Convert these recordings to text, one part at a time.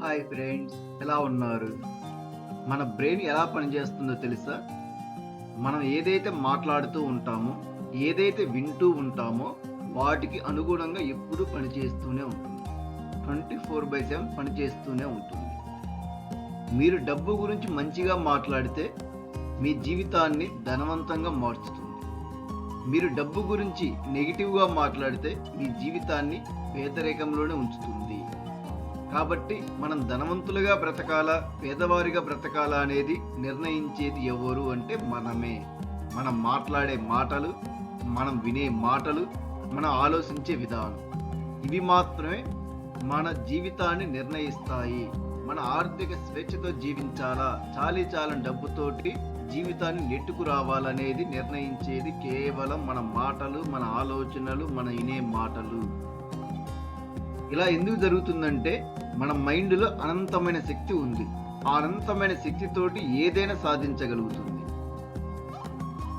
Hi friends, ఎలా ఉన్నారు? మన బ్రెయిన్ ఎలా పనిచేస్తుందో తెలుసా? మనం ఏదైతే మాట్లాడుతూ ఉంటామో, ఏదైతే వింటూ ఉంటామో వాటికి అనుగుణంగా ఎప్పుడూ పనిచేస్తూనే ఉంటుంది. 24/7 పనిచేస్తూనే ఉంటుంది. మీరు డబ్బు గురించి మంచిగా మాట్లాడితే మీ జీవితాన్ని ధనవంతంగా మార్చుతుంది. మీరు డబ్బు గురించి నెగిటివ్‌గా మాట్లాడితే మీ జీవితాన్ని పేదరికంలోనే ఉంచుతుంది. కాబట్టి మనం ధనవంతులుగా బ్రతకాలా, పేదవారిగా బ్రతకాలా అనేది నిర్ణయించేది ఎవరు అంటే మనమే. మనం మాట్లాడే మాటలు, మనం వినే మాటలు, మనం ఆలోచించే విధానం, ఇవి మాత్రమే మన జీవితాన్ని నిర్ణయిస్తాయి. మన ఆర్థిక స్వేచ్ఛతో జీవించాలా, చాలీచాలని డబ్బుతోటి జీవితాన్ని నెట్టుకు రావాలనేది నిర్ణయించేది కేవలం మన మాటలు, మన ఆలోచనలు, మన వినే మాటలు. ఇలా ఎందుకు జరుగుతుందంటే మన మైండ్లో అనంతమైన శక్తి ఉంది. ఆ అనంతమైన శక్తితోటి ఏదైనా సాధించగలుగుతుంది.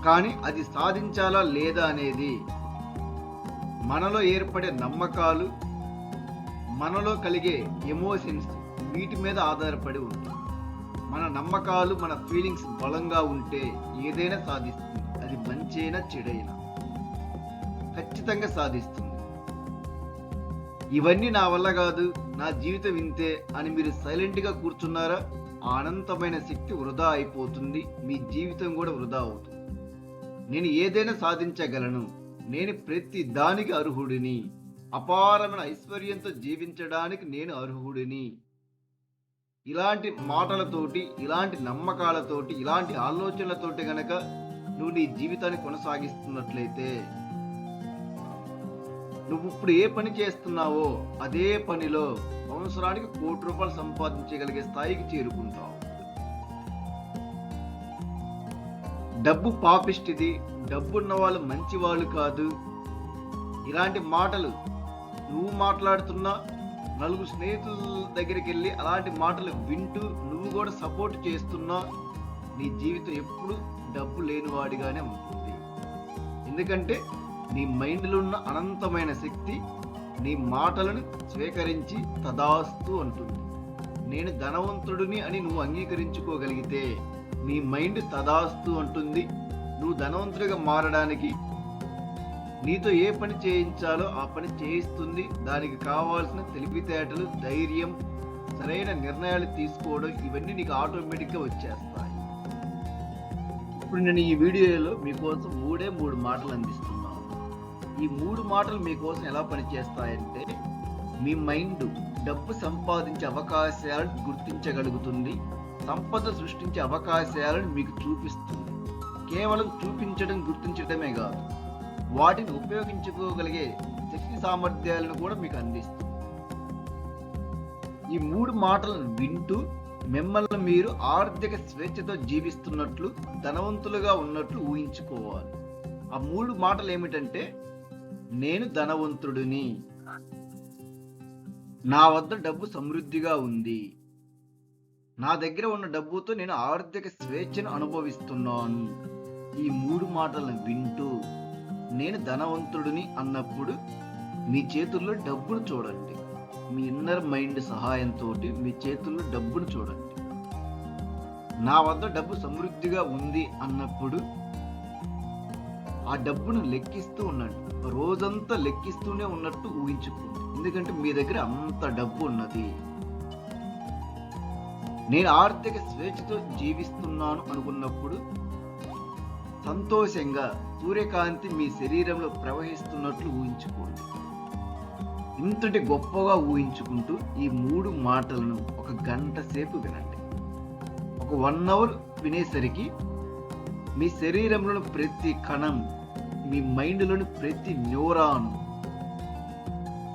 కానీ అది సాధించాలా లేదా అనేది మనలో ఏర్పడే నమ్మకాలు, మనలో కలిగే ఎమోషన్స్, వీటి మీద ఆధారపడి ఉంటుంది. మన నమ్మకాలు, మన ఫీలింగ్స్ బలంగా ఉంటే ఏదైనా సాధిస్తుంది. అది మంచైనా చెడైనా ఖచ్చితంగా సాధిస్తుంది. ఇవన్నీ నా వల్ల కాదు, నా జీవితం ఇంతే అని మీరు సైలెంట్గా కూర్చున్నారా, ఆ అనంతమైన శక్తి వృధా అయిపోతుంది. మీ జీవితం కూడా వృధా అవుతుంది. నేను ఏదైనా సాధించగలను, నేను ప్రతి దానికి అర్హుడిని, అపారమైన ఐశ్వర్యంతో జీవించడానికి నేను అర్హుడిని, ఇలాంటి మాటలతోటి, ఇలాంటి నమ్మకాలతోటి, ఇలాంటి ఆలోచనలతోటి గనక నువ్వు నీ జీవితాన్ని కొనసాగిస్తున్నట్లయితే, నువ్వు ఇప్పుడు ఏ పని చేస్తున్నావో అదే పనిలో సంవత్సరానికి ₹1,00,00,000 సంపాదించగలిగే స్థాయికి చేరుకుంటావు. డబ్బు పాపిష్టిది, డబ్బున్న వాళ్ళు మంచి వాళ్ళు కాదు, ఇలాంటి మాటలు నువ్వు మాట్లాడుతున్నా, నలుగురు స్నేహితుల దగ్గరికి వెళ్ళి అలాంటి మాటలు వింటూ నువ్వు కూడా సపోర్ట్ చేస్తున్నా, నీ జీవితం ఎప్పుడు డబ్బు లేనివాడిగానే ఉంటుంది. ఎందుకంటే నీ మైండ్లో ఉన్న అనంతమైన శక్తి నీ మాటలను స్వీకరించి తదాస్తు అంటుంది. నేను ధనవంతుడిని అని నువ్వు అంగీకరించుకోగలిగితే నీ మైండ్ తదాస్తు అంటుంది. నువ్వు ధనవంతుడిగా మారడానికి నీతో ఏ పని చేయించాలో ఆ పని చేయిస్తుంది. దానికి కావాల్సిన తెలివితేటలు, ధైర్యం, సరైన నిర్ణయాలు తీసుకోవడం, ఇవన్నీ నీకు ఆటోమేటిక్గా వచ్చేస్తాయి. ఇప్పుడు నేను ఈ వీడియోలో మీకోసం 3 మాటలు అందిస్తున్నాను. ఈ 3 మాటలు మీకోసం ఎలా పనిచేస్తాయంటే, మీ మైండ్ డబ్బు సంపాదించే అవకాశాలను గుర్తించగలుగుతుంది, సంపద సృష్టించే అవకాశాలను మీకు చూపిస్తుంది. కేవలం చూపించడం, గుర్తించడమే కాదు, వాటిని ఉపయోగించుకోగలిగే శక్తి సామర్థ్యాలను కూడా మీకు అందిస్తుంది. ఈ 3 మాటలను వింటూ మిమ్మల్ని మీరు ఆర్థిక స్వేచ్ఛతో జీవిస్తున్నట్లు, ధనవంతులుగా ఉన్నట్లు ఊహించుకోవాలి. ఆ 3 మాటలు ఏమిటంటే, నేను ధనవంతుడిని, నా వద్ద డబ్బు సమృద్ధిగా ఉంది, నా దగ్గర ఉన్న డబ్బుతో నేను ఆర్థిక స్వేచ్ఛను అనుభవిస్తున్నాను. ఈ 3 మాటలను వింటూ నేను ధనవంతుడిని అన్నప్పుడు మీ చేతుల్లో డబ్బును చూడండి. మీ ఇన్నర్ మైండ్ సహాయంతో మీ చేతుల్లో డబ్బును చూడండి. నా వద్ద డబ్బు సమృద్ధిగా ఉంది అన్నప్పుడు ఆ డబ్బును లెక్కిస్తూ ఉండండి. రోజంతా లెక్కిస్తూనే ఉన్నట్టు ఊహించుకోండి. ఎందుకంటే మీ దగ్గర అంత డబ్బు ఉన్నది. నేను ఆర్థిక స్వేచ్ఛతో జీవిస్తున్నాను అనుకున్నప్పుడు సంతోషంగా సూర్యకాంతి మీ శరీరంలో ప్రవహిస్తున్నట్లు ఊహించుకోండి. ఇంతటి గొప్పగా ఊహించుకుంటూ ఈ 3 మాటలను 1 గంట సేపు వినండి. ఒక 1 అవర్ వినేసరికి మీ శరీరంలోని ప్రతి కణం, మీ మైండ్లోని ప్రతి న్యూరాన్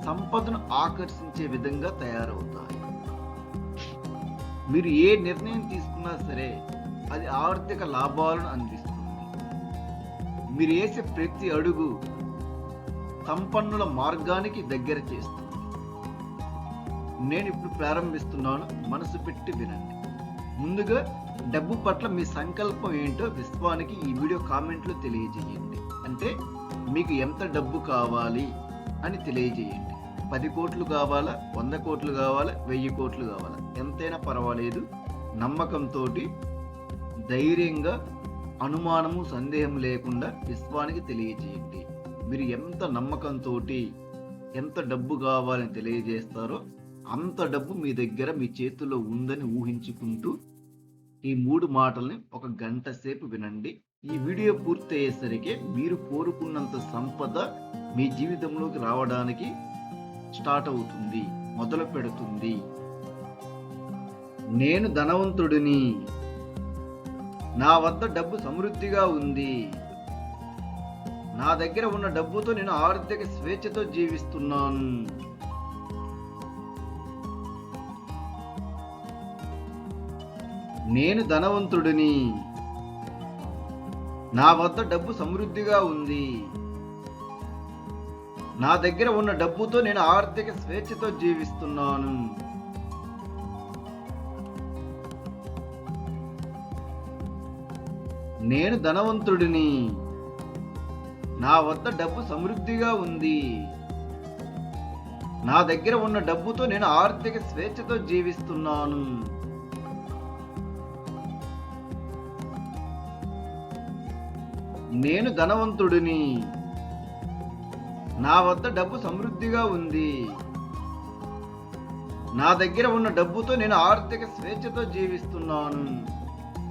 సంపదను ఆకర్షించే విధంగా తయారవుతాయి. మీరు ఏ నిర్ణయం తీసుకున్నా సరే అది ఆర్థిక లాభాలను అందిస్తుంది. మీరు వేసే ప్రతి అడుగు సంపన్నుల మార్గానికి దగ్గర చేస్తుంది. నేను ఇప్పుడు ప్రారంభిస్తున్నాను, మనసు పెట్టి వినండి. ముందుగా డబ్బు పట్ల మీ సంకల్పం ఏంటో విశ్వానికి ఈ వీడియో కామెంట్లో తెలియజేయండి. అంటే మీకు ఎంత డబ్బు కావాలి అని తెలియజేయండి. 10 కోట్లు కావాలా, 100 కోట్లు కావాలా, 1000 కోట్లు కావాలా, ఎంతైనా పర్వాలేదు. నమ్మకంతో ధైర్యంగా, అనుమానము సందేహం లేకుండా విశ్వానికి తెలియజేయండి. మీరు ఎంత నమ్మకంతో ఎంత డబ్బు కావాలని తెలియజేస్తారో అంత డబ్బు మీ దగ్గర మీ చేతిలో ఉందని ఊహించుకుంటూ ఈ 3 మాటల్ని ఒక గంట సేపు వినండి. ఈ వీడియో పూర్తయ్యేసరికి మీరు కోరుకున్నంత సంపద మీ జీవితంలోకి రావడానికి స్టార్ట్ అవుతుంది, మొదలు పెడుతుంది. నేను ధనవంతుడిని, నా వద్ద డబ్బు సమృద్ధిగా ఉంది, నా దగ్గర ఉన్న డబ్బుతో నేను ఆర్థిక స్వేచ్ఛతో జీవిస్తున్నాను. నేను ధనవంతుడిని, నా వద్ద డబ్బు సమృద్ధిగా ఉంది, నా దగ్గర ఉన్న డబ్బుతో నేను ఆర్థిక స్వేచ్ఛతో జీవిస్తున్నాను. నేను ధనవంతుడిని, నా వద్ద డబ్బు సమృద్ధిగా ఉంది, నా దగ్గర ఉన్న డబ్బుతో నేను ఆర్థిక స్వేచ్ఛతో జీవిస్తున్నాను. నేను ధనవంతుడిని, నా వద్ద డబ్బు సమృద్ధిగా ఉంది, నా దగ్గర ఉన్న డబ్బుతో నేను ఆర్థిక స్వేచ్ఛతో జీవిస్తున్నాను.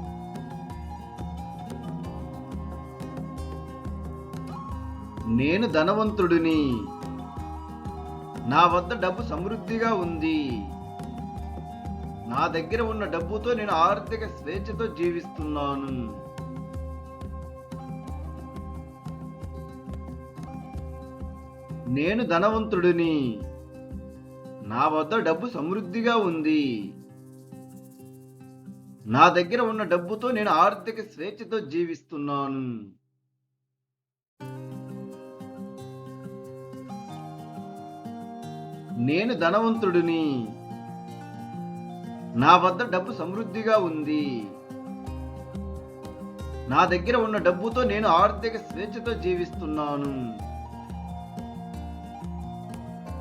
నేను ధనవంతుడిని, నా వద్ద డబ్బు సమృద్ధిగా ఉంది, నా దగ్గర ఉన్న డబ్బుతో నేను ఆర్థిక స్వేచ్ఛతో జీవిస్తున్నాను. నేను ధనవంతుడిని, నా వద్ద డబ్బు సమృద్ధిగా ఉంది, నా దగ్గర ఉన్న డబ్బుతో నేను ఆర్థిక స్వేచ్ఛతో జీవిస్తున్నాను. నేను ధనవంతుడిని, నా వద్ద డబ్బు సమృద్ధిగా ఉంది, నా దగ్గర ఉన్న డబ్బుతో నేను ఆర్థిక స్వేచ్ఛతో జీవిస్తున్నాను. నేను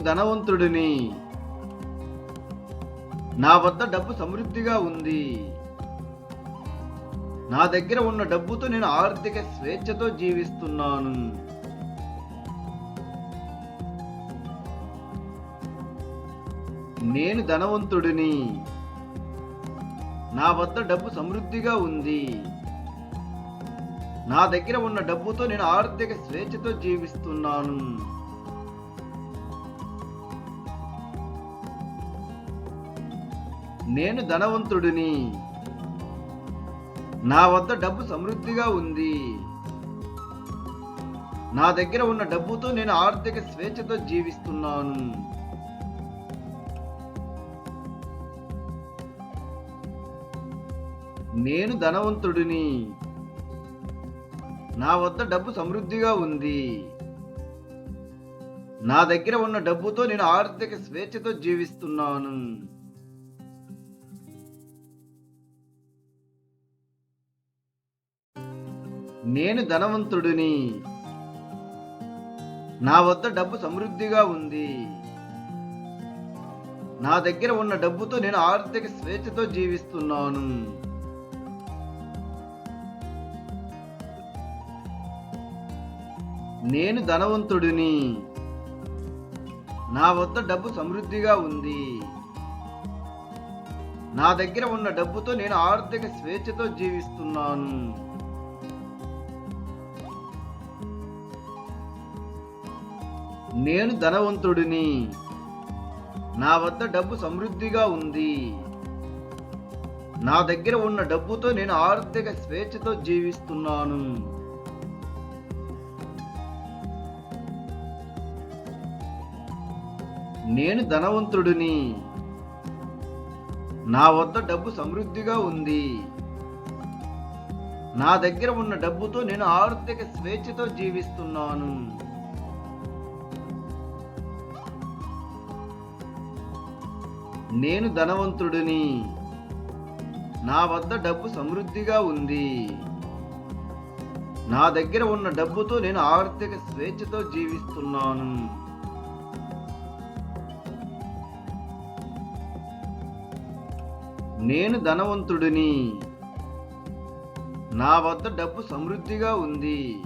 ధనవంతుడిని, నా వద్ద డబ్బు సమృద్ధిగా ఉంది, నా దగ్గర ఉన్న డబ్బుతో నేను ఆర్థిక స్వేచ్ఛతో జీవిస్తున్నాను. నేను ధనవంతుడిని, నా వద్ద డబ్బు సమృద్ధిగా ఉంది, నా దగ్గర ఉన్న డబ్బుతో నేను ఆర్థిక స్వేచ్ఛతో జీవిస్తున్నాను. నేను ధనవంతుడిని, నా వద్ద డబ్బు సమృద్ధిగా ఉంది, నా దగ్గర ఉన్న డబ్బుతో నేను ఆర్థిక స్వేచ్ఛతో జీవిస్తున్నాను. నేను ధనవంతుడిని, నా వద్ద డబ్బు సమృద్ధిగా ఉంది, నా దగ్గర ఉన్న డబ్బుతో నేను ఆర్థిక స్వేచ్ఛతో జీవిస్తున్నాను. నేను ధనవంతుడిని, నా వద్ద డబ్బు సమృద్ధిగా ఉంది, నా దగ్గర ఉన్న డబ్బుతో నేను ఆర్థిక స్వేచ్ఛతో జీవిస్తున్నాను. నేను ధనవంతుడిని, నా వద్ద డబ్బు సమృద్ధిగా ఉంది, నా దగ్గర ఉన్న డబ్బుతో నేను ఆర్థిక స్వేచ్ఛతో జీవిస్తున్నాను. నేను ధనవంతుడిని, నా వద్ద డబ్బు సమృద్ధిగా ఉంది, నా దగ్గర ఉన్న డబ్బుతో నేను ఆర్థిక స్వేచ్ఛతో జీవిస్తున్నాను. నేను ధనవంతుడిని, నా వద్ద డబ్బు సమృద్ధిగా ఉంది, నా దగ్గర ఉన్న డబ్బుతో నేను ఆర్థిక స్వేచ్ఛతో జీవిస్తున్నాను. నేను ధనవంతుడిని, నా వద్ద డబ్బు సమృద్ధిగా ఉంది, నా దగ్గర ఉన్న డబ్బుతో నేను ఆర్థిక స్వేచ్ఛతో జీవిస్తున్నాను. నేను ధనవంతుడిని. నా వద్ద డబ్బు సమృద్ధిగా ఉంది. నా దగ్గర ఉన్న డబ్బుతో నేను ఆర్థిక స్వేచ్ఛతో జీవిస్తున్నాను. నేను ధనవంతుడిని. నా వద్ద డబ్బు సమృద్ధిగా ఉంది.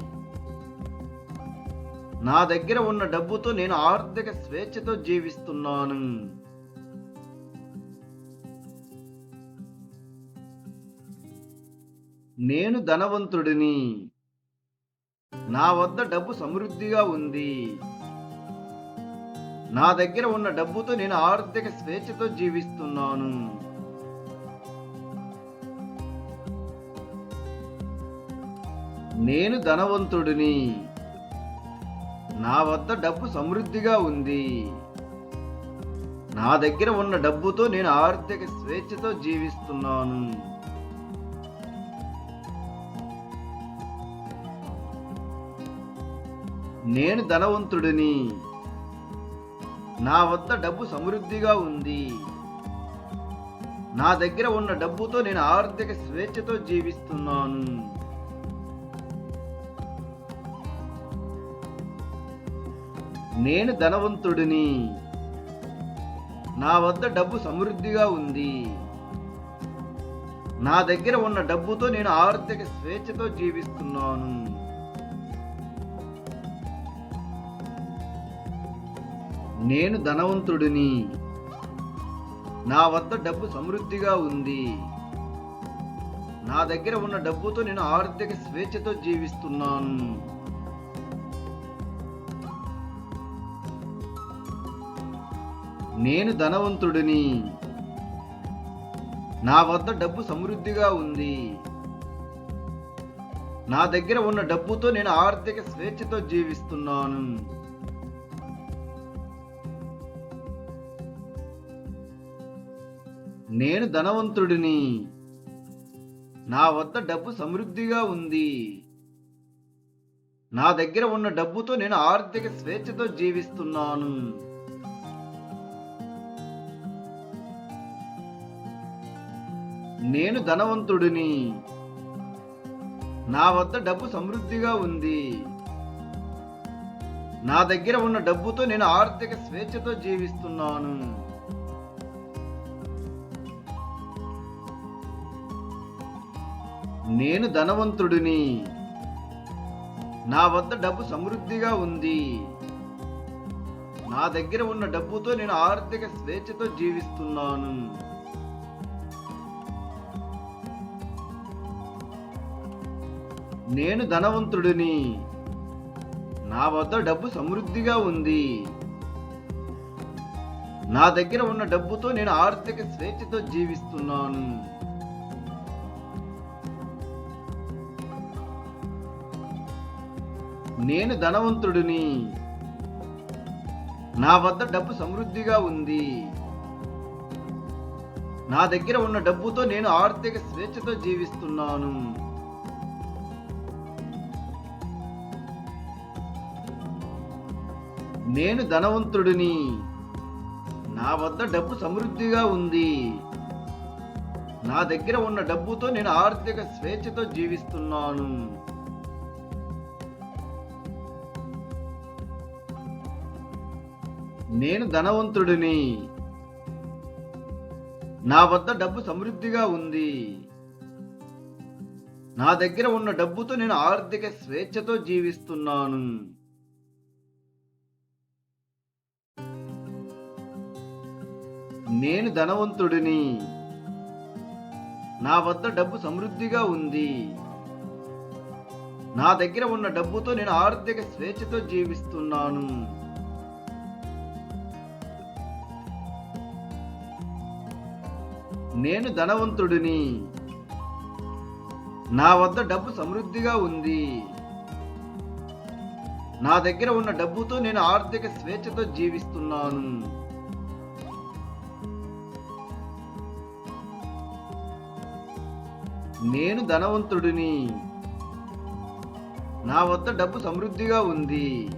నా దగ్గర ఉన్న డబ్బుతో నేను ఆర్థిక స్వేచ్ఛతో జీవిస్తున్నాను. నేను ధనవంతుడిని. నా వద్ద డబ్బు సమృద్ధిగా ఉంది. నా దగ్గర ఉన్న డబ్బుతో నేను ఆర్థిక స్వేచ్ఛతో జీవిస్తున్నాను. నేను ధనవంతుడిని. నా వద్ద డబ్బు సమృద్ధిగా ఉంది. నా దగ్గర ఉన్న డబ్బుతో నేను ఆర్థిక స్వేచ్ఛతో జీవిస్తున్నాను. నేను ధనవంతుడిని. నా వద్ద డబ్బు సమృద్ధిగా ఉంది. నా దగ్గర ఉన్న డబ్బుతో నేను ఆర్థిక స్వేచ్ఛతో జీవిస్తున్నాను. నేను ధనవంతుడిని. నా వద్ద డబ్బు సమృద్ధిగా ఉంది. నా దగ్గర ఉన్న డబ్బుతో నేను ఆర్థిక స్వేచ్ఛతో జీవిస్తున్నాను. నేను ధనవంతుడిని. నా వద్ద డబ్బు సమృద్ధిగా ఉంది. నా దగ్గర ఉన్న డబ్బుతో నేను ఆర్థిక స్వేచ్ఛతో జీవిస్తున్నాను. నేను ధనవంతుడిని. నా వద్ద డబ్బు సమృద్ధిగా ఉంది. నా దగ్గర ఉన్న డబ్బుతో నేను ఆర్థిక స్వేచ్ఛతో జీవిస్తున్నాను. నేను ధనవంతుడిని. నా వద్ద డబ్బు సమృద్ధిగా ఉంది. నా దగ్గర ఉన్న డబ్బుతో నేను ఆర్థిక స్వేచ్ఛతో జీవిస్తున్నాను. నేను ధనవంతుడిని. నా వద్ద డబ్బు సమృద్ధిగా ఉంది. నా దగ్గర ఉన్న డబ్బుతో నేను ఆర్థిక స్వేచ్ఛతో జీవిస్తున్నాను. నేను ధనవంతుడిని. నా వద్ద డబ్బు సమృద్ధిగా ఉంది. నా దగ్గర ఉన్న డబ్బుతో నేను ఆర్థిక స్వేచ్ఛతో జీవిస్తున్నాను. నేను ధనవంతుడిని. నా వద్ద డబ్బు సమృద్ధిగా ఉంది. నా దగ్గర ఉన్న డబ్బుతో నేను ఆర్థిక స్వేచ్ఛతో జీవిస్తున్నాను. నేను ధనవంతుడిని. నా వద్ద డబ్బు సమృద్ధిగా ఉంది. నా దగ్గర ఉన్న డబ్బుతో నేను ఆర్థిక స్వేచ్ఛతో జీవిస్తున్నాను. నేను ధనవంతుడిని. నా వద్ద డబ్బు సమృద్ధిగా ఉంది. నా దగ్గర ఉన్న డబ్బుతో నేను ఆర్థిక స్వేచ్ఛతో జీవిస్తున్నాను. నేను ధనవంతుడిని. నా వద్ద డబ్బు సమృద్ధిగా ఉంది. నా దగ్గర ఉన్న డబ్బుతో నేను ఆర్థిక స్వేచ్ఛతో జీవిస్తున్నాను. నేను ధనవంతుడిని. నా వద్ద డబ్బు సమృద్ధిగా ఉంది. నా దగ్గర ఉన్న డబ్బుతో నేను ఆర్థిక స్వేచ్ఛతో జీవిస్తున్నాను. నేను ధనవంతుడిని. నా వద్ద డబ్బు సమృద్ధిగా ఉంది. నా దగ్గర ఉన్న డబ్బుతో నేను ఆర్థిక స్వేచ్ఛతో జీవిస్తున్నాను. నేను ధనవంతుడిని. నా వద్ద డబ్బు సమృద్ధిగా ఉంది.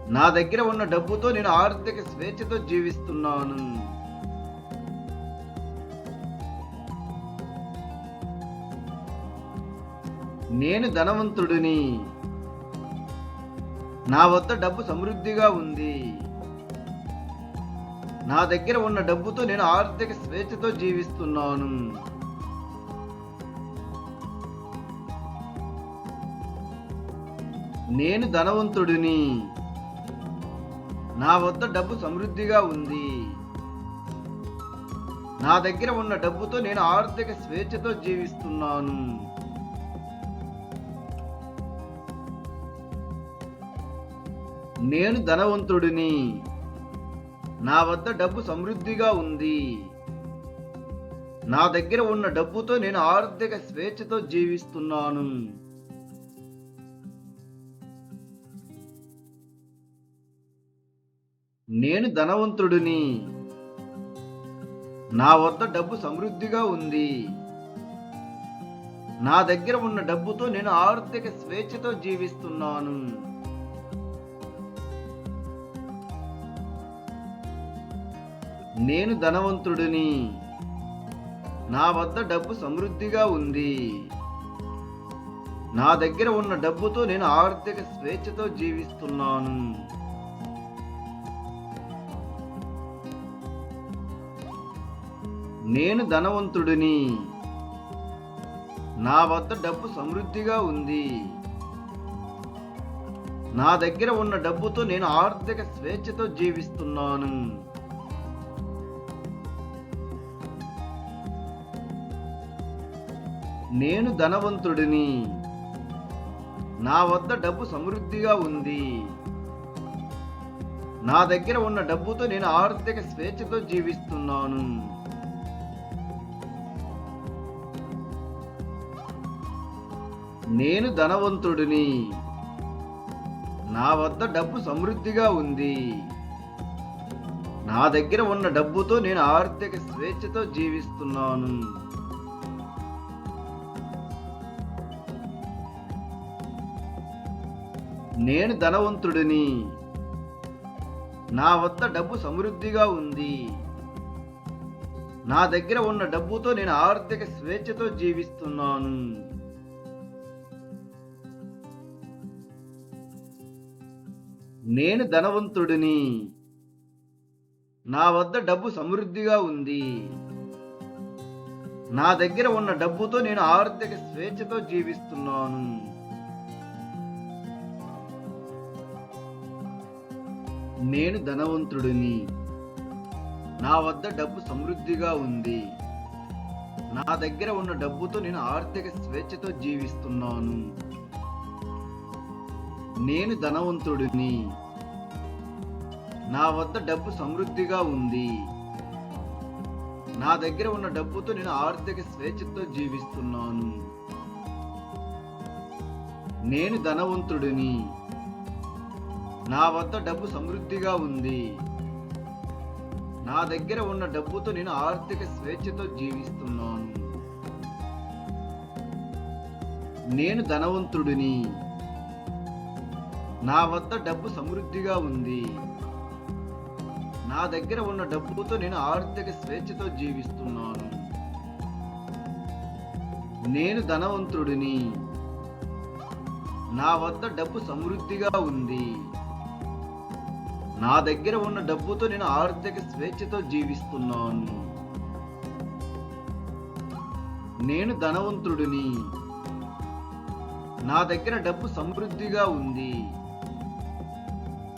నా దగ్గర ఉన్న డబ్బుతో నేను ఆర్థిక స్వేచ్ఛతో జీవిస్తున్నాను. నేను ధనవంతుడిని. నా వద్ద డబ్బు సమృద్ధిగా ఉంది. నా దగ్గర ఉన్న డబ్బుతో నేను ఆర్థిక స్వేచ్ఛతో జీవిస్తున్నాను. నేను ధనవంతుడిని. నా వద్ద డబ్బు సమృద్ధిగా ఉంది. నా దగ్గర ఉన్న డబ్బుతో నేను ఆర్థిక స్వేచ్ఛతో జీవిస్తున్నాను. నేను ధనవంతుడిని. నా వద్ద డబ్బు సమృద్ధిగా ఉంది. నా దగ్గర ఉన్న డబ్బుతో నేను ఆర్థిక స్వేచ్ఛతో జీవిస్తున్నాను. నేను ధనవంతుడిని. నా వద్ద డబ్బు సమృద్ధిగా ఉంది. నా దగ్గర ఉన్న డబ్బుతో నేను ఆర్థిక స్వేచ్ఛతో జీవిస్తున్నాను. నేను ధనవంతుడిని. నా వద్ద డబ్బు సమృద్ధిగా ఉంది. నా దగ్గర ఉన్న డబ్బుతో నేను ఆర్థిక స్వేచ్ఛతో జీవిస్తున్నాను. నేను ధనవంతుడిని. నా వద్ద డబ్బు సమృద్ధిగా ఉంది. నా దగ్గర ఉన్న డబ్బుతో నేను ఆర్థిక స్వేచ్ఛతో జీవిస్తున్నాను. నేను ధనవంతుడిని. నా వద్ద డబ్బు సమృద్ధిగా ఉంది. నా దగ్గర ఉన్న డబ్బుతో నేను ఆర్థిక స్వేచ్ఛతో జీవిస్తున్నాను. నేను ధనవంతుడిని. నా వద్ద డబ్బు సమృద్ధిగా ఉంది. నా దగ్గర ఉన్న డబ్బుతో నేను ఆర్థిక స్వేచ్ఛతో జీవిస్తున్నాను. నేను ధనవంతుడిని. నా వద్ద డబ్బు సమృద్ధిగా ఉంది. నా దగ్గర ఉన్న డబ్బుతో నేను ఆర్థిక స్వేచ్ఛతో జీవిస్తున్నాను. నేను ధనవంతుడిని. నా వద్ద డబ్బు సమృద్ధిగా ఉంది. నా దగ్గర ఉన్న డబ్బుతో నేను ఆర్థిక స్వేచ్ఛతో జీవిస్తున్నాను. నేను ధనవంతుడిని. నా వద్ద డబ్బు సమృద్ధిగా ఉంది. నా దగ్గర ఉన్న డబ్బుతో నేను ఆర్థిక స్వేచ్ఛతో జీవిస్తున్నాను. నేను ధనవంతుడిని. నా వద్ద డబ్బు సమృద్ధిగా ఉంది. నా దగ్గర ఉన్న డబ్బుతో నేను ఆర్థిక స్వేచ్ఛతో జీవిస్తున్నాను. నేను ధనవంతుడిని. నా వద్ద డబ్బు సమృద్ధిగా ఉంది. నా దగ్గర ఉన్న డబ్బుతో నేను ఆర్థిక స్వేచ్ఛతో జీవిస్తున్నాను. నేను ధనవంతుడిని. నా వద్ద డబ్బు సమృద్ధిగా ఉంది. నా దగ్గర ఉన్న డబ్బుతో నేను ఆర్థిక స్వేచ్ఛతో జీవిస్తున్నాను. నేను ధనవంతుడిని. నా వద్ద డబ్బు సమృద్ధిగా ఉంది. నా దగ్గర ఉన్న డబ్బుతో నేను ఆర్థిక స్వేచ్ఛతో జీవిస్తున్నాను. నేను ధనవంతుడిని. నా దగ్గర డబ్బు సమృద్ధిగా ఉంది.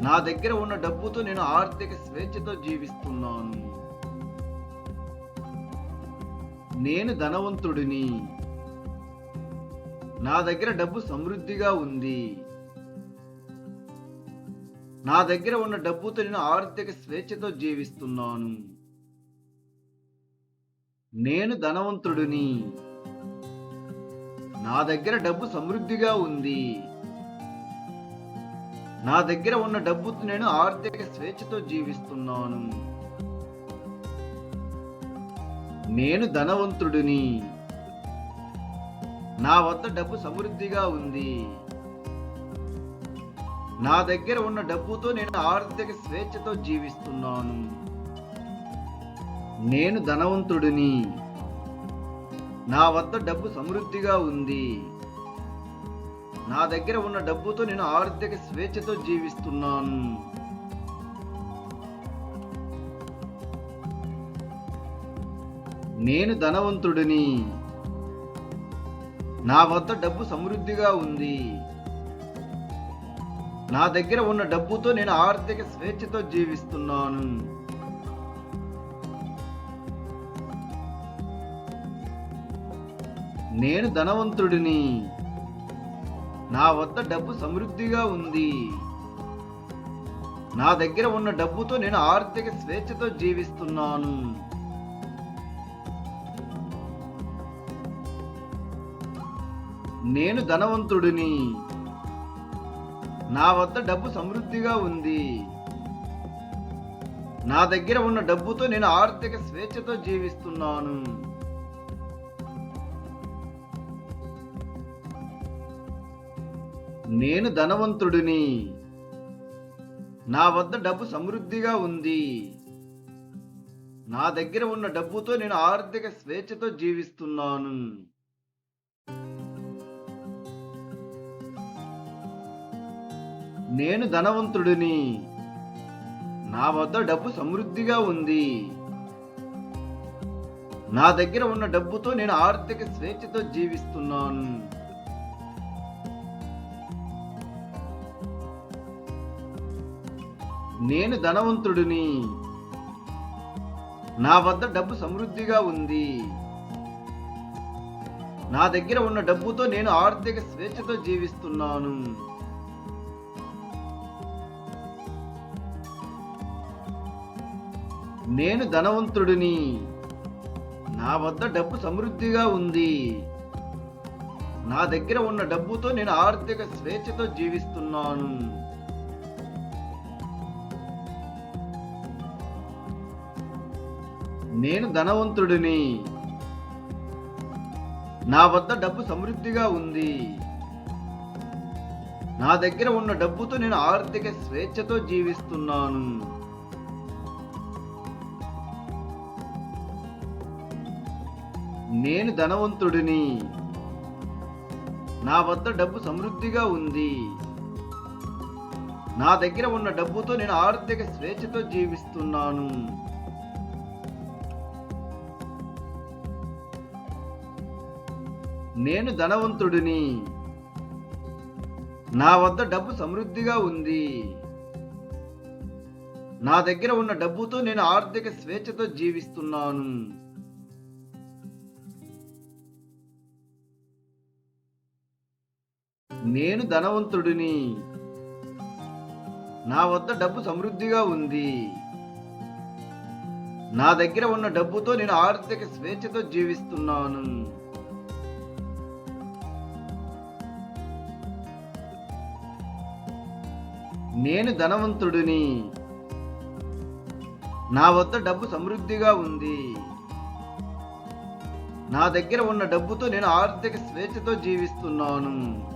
నా దగ్గర ఉన్న డబ్బుతో నేను ఆర్థిక స్వేచ్ఛతో జీవిస్తున్నాను. నేను ధనవంతుడిని. నా దగ్గర డబ్బు సమృద్ధిగా ఉంది. నా దగ్గర ఉన్న డబ్బుతో నేను ఆర్థిక స్వేచ్ఛతో జీవిస్తున్నాను. నేను ధనవంతుడిని. నా దగ్గర డబ్బు సమృద్ధిగా ఉంది. నా దగ్గర ఉన్న డబ్బుతో నేను ఆర్థిక స్వేచ్ఛతో జీవిస్తున్నాను. నేను ధనవంతుడిని. నా వద్ద డబ్బు సమృద్ధిగా ఉంది. నా దగ్గర ఉన్న డబ్బుతో నేను ఆర్థిక స్వేచ్ఛతో జీవిస్తున్నాను. నేను ధనవంతుడిని. నా వద్ద డబ్బు సమృద్ధిగా ఉంది. నా దగ్గర ఉన్న డబ్బుతో నేను ఆర్థిక స్వేచ్ఛతో జీవిస్తున్నాను. నేను ధనవంతుడిని. నా వద్ద డబ్బు సమృద్ధిగా ఉంది. నా దగ్గర ఉన్న డబ్బుతో నేను ఆర్థిక స్వేచ్ఛతో జీవిస్తున్నాను. నేను ధనవంతుడిని. నా వద్ద డబ్బు సమృద్ధిగా ఉంది. నా దగ్గర ఉన్న డబ్బుతో నేను ఆర్థిక స్వేచ్ఛతో జీవిస్తున్నాను. నేను ధనవంతుడిని. నా వద్ద డబ్బు సమృద్ధిగా ఉంది. నా దగ్గర ఉన్న డబ్బుతో నేను ఆర్థిక స్వేచ్ఛతో జీవిస్తున్నాను. నేను ధనవంతుడిని. నా వద్ద డబ్బు సమృద్ధిగా ఉంది. నా దగ్గర ఉన్న డబ్బుతో నేను ఆర్థిక స్వేచ్ఛతో జీవిస్తున్నాను. నేను ధనవంతుడిని. నా వద్ద డబ్బు సమృద్ధిగా ఉంది. నా దగ్గర ఉన్న డబ్బుతో నేను ఆర్థిక స్వేచ్ఛతో జీవిస్తున్నాను. నేను ధనవంతుడిని. నా వద్ద డబ్బు సమృద్ధిగా ఉంది. నా దగ్గర ఉన్న డబ్బుతో నేను ఆర్థిక స్వేచ్ఛతో జీవిస్తున్నాను. నేను ధనవంతుడిని. నా వద్ద డబ్బు సమృద్ధిగా ఉంది. నా దగ్గర ఉన్న డబ్బుతో నేను ఆర్థిక స్వేచ్ఛతో జీవిస్తున్నాను. నేను ధనవంతుడిని. నా వద్ద డబ్బు సమృద్ధిగా ఉంది. నా దగ్గర ఉన్న డబ్బుతో నేను ఆర్థిక స్వేచ్ఛతో జీవిస్తున్నాను. నేను ధనవంతుడిని. నా వద్ద డబ్బు సమృద్ధిగా ఉంది. నా దగ్గర ఉన్న డబ్బుతో నేను ఆర్థిక స్వేచ్ఛతో జీవిస్తున్నాను. నేను ధనవంతుడిని. నా వద్ద డబ్బు సమృద్ధిగా ఉంది. నా దగ్గర ఉన్న డబ్బుతో నేను ఆర్థిక స్వేచ్ఛతో జీవిస్తున్నాను. నేను ధనవంతుడిని. నా వద్ద డబ్బు సమృద్ధిగా ఉంది. నా దగ్గర ఉన్న డబ్బుతో నేను ఆర్థిక స్వేచ్ఛతో జీవిస్తున్నాను. నేను ధనవంతుడిని. నా వద్ద డబ్బు సమృద్ధిగా ఉంది. నా దగ్గర ఉన్న డబ్బుతో నేను ఆర్థిక స్వేచ్ఛతో జీవిస్తున్నాను.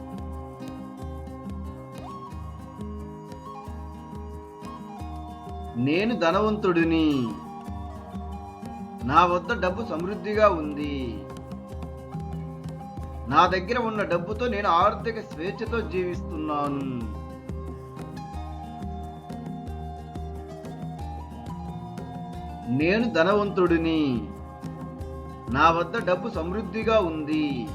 నేను ధనవంతుడిని. నా వద్ద డబ్బు సమృద్ధిగా ఉంది. నా దగ్గర ఉన్న డబ్బుతో నేను ఆర్థిక స్వేచ్ఛతో జీవిస్తున్నాను. నేను ధనవంతుడిని. నా వద్ద డబ్బు సమృద్ధిగా ఉంది.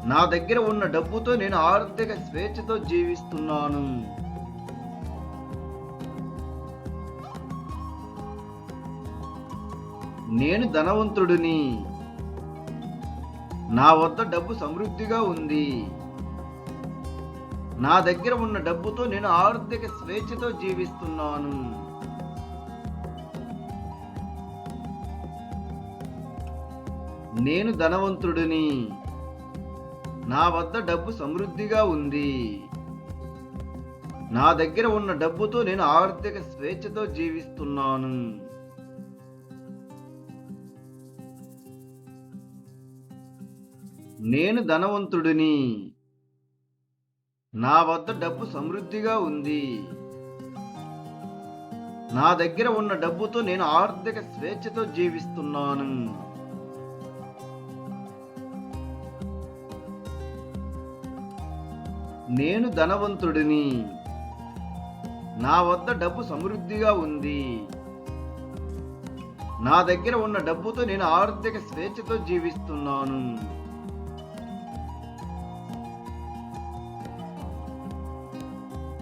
నా దగ్గర ఉన్న డబ్బుతో నేను ఆర్థిక స్వేచ్ఛతో జీవిస్తున్నాను. నేను ధనవంతుడిని. నా వద్ద డబ్బు సమృద్ధిగా ఉంది. నా దగ్గర ఉన్న డబ్బుతో నేను ఆర్థిక స్వేచ్ఛతో జీవిస్తున్నాను. నేను ధనవంతుడిని. నా వద్ద డబ్బు సమృద్ధిగా ఉంది. నా దగ్గర ఉన్న డబ్బుతో నేను ఆర్థిక స్వేచ్ఛతో జీవిస్తున్నాను. నేను ధనవంతుడిని. నా వద్ద డబ్బు సమృద్ధిగా ఉంది. నా దగ్గర ఉన్న డబ్బుతో నేను ఆర్థిక స్వేచ్ఛతో జీవిస్తున్నాను. నేను ధనవంతుడిని. నా వద్ద డబ్బు సమృద్ధిగా ఉంది. నా దగ్గర ఉన్న డబ్బుతో నేను ఆర్థిక స్వేచ్ఛతో జీవిస్తున్నాను.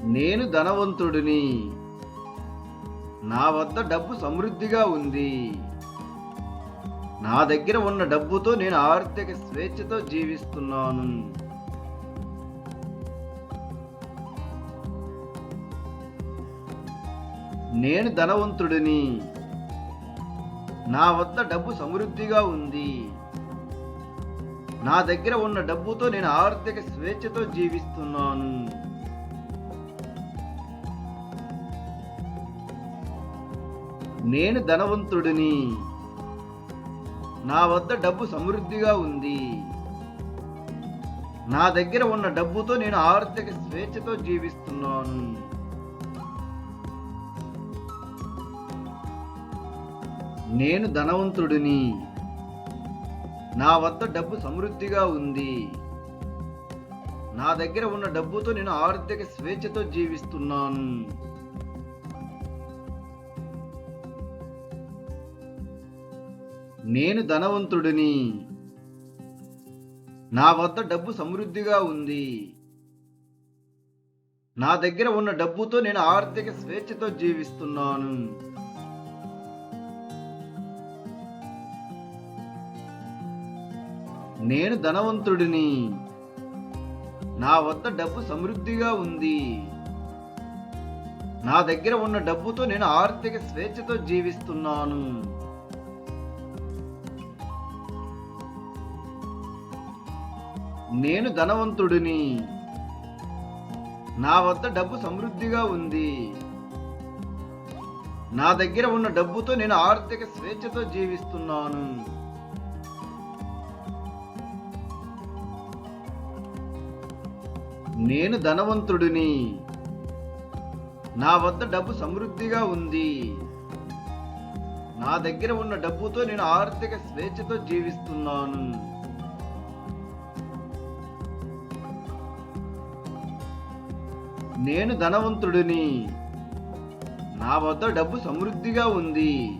నేను ధనవంతుడిని. నా వద్ద డబ్బు సమృద్ధిగా ఉంది. నా దగ్గర ఉన్న డబ్బుతో నేను ఆర్థిక స్వేచ్ఛతో జీవిస్తున్నాను. నేను ధనవంతుడిని. నా వద్ద డబ్బు సమృద్ధిగా ఉంది. నా దగ్గర ఉన్న డబ్బుతో నేను ఆర్థిక స్వేచ్ఛతో జీవిస్తున్నాను. నేను ధనవంతుడిని. నా వద్ద డబ్బు సమృద్ధిగా ఉంది. నా దగ్గర ఉన్న డబ్బుతో నేను ఆర్థిక స్వేచ్ఛతో జీవిస్తున్నాను. నేను ధనవంతుడిని. నా వద్ద డబ్బు సమృద్ధిగా ఉంది. నా దగ్గర ఉన్న డబ్బుతో నేను ఆర్థిక స్వేచ్ఛతో జీవిస్తున్నాను. నేను ధనవంతుడిని. నా వద్ద డబ్బు సమృద్ధిగా ఉంది. నా దగ్గర ఉన్న డబ్బుతో నేను ఆర్థిక స్వేచ్ఛతో జీవిస్తున్నాను. నేను ధనవంతుడిని. నా వద్ద డబ్బు సమృద్ధిగా ఉంది. నా దగ్గర ఉన్న డబ్బుతో నేను ఆర్థిక స్వేచ్ఛతో జీవిస్తున్నాను. నేను ధనవంతుడిని. నా వద్ద డబ్బు సమృద్ధిగా ఉంది. నా దగ్గర ఉన్న డబ్బుతో నేను ఆర్థిక స్వేచ్ఛతో జీవిస్తున్నాను. నేను ధనవంతుడిని. నా వద్ద డబ్బు సమృద్ధిగా ఉంది. నా దగ్గర ఉన్న డబ్బుతో నేను ఆర్థిక స్వేచ్ఛతో జీవిస్తున్నాను. నేను ధనవంతుడిని. నా వద్ద డబ్బు సమృద్ధిగా ఉంది.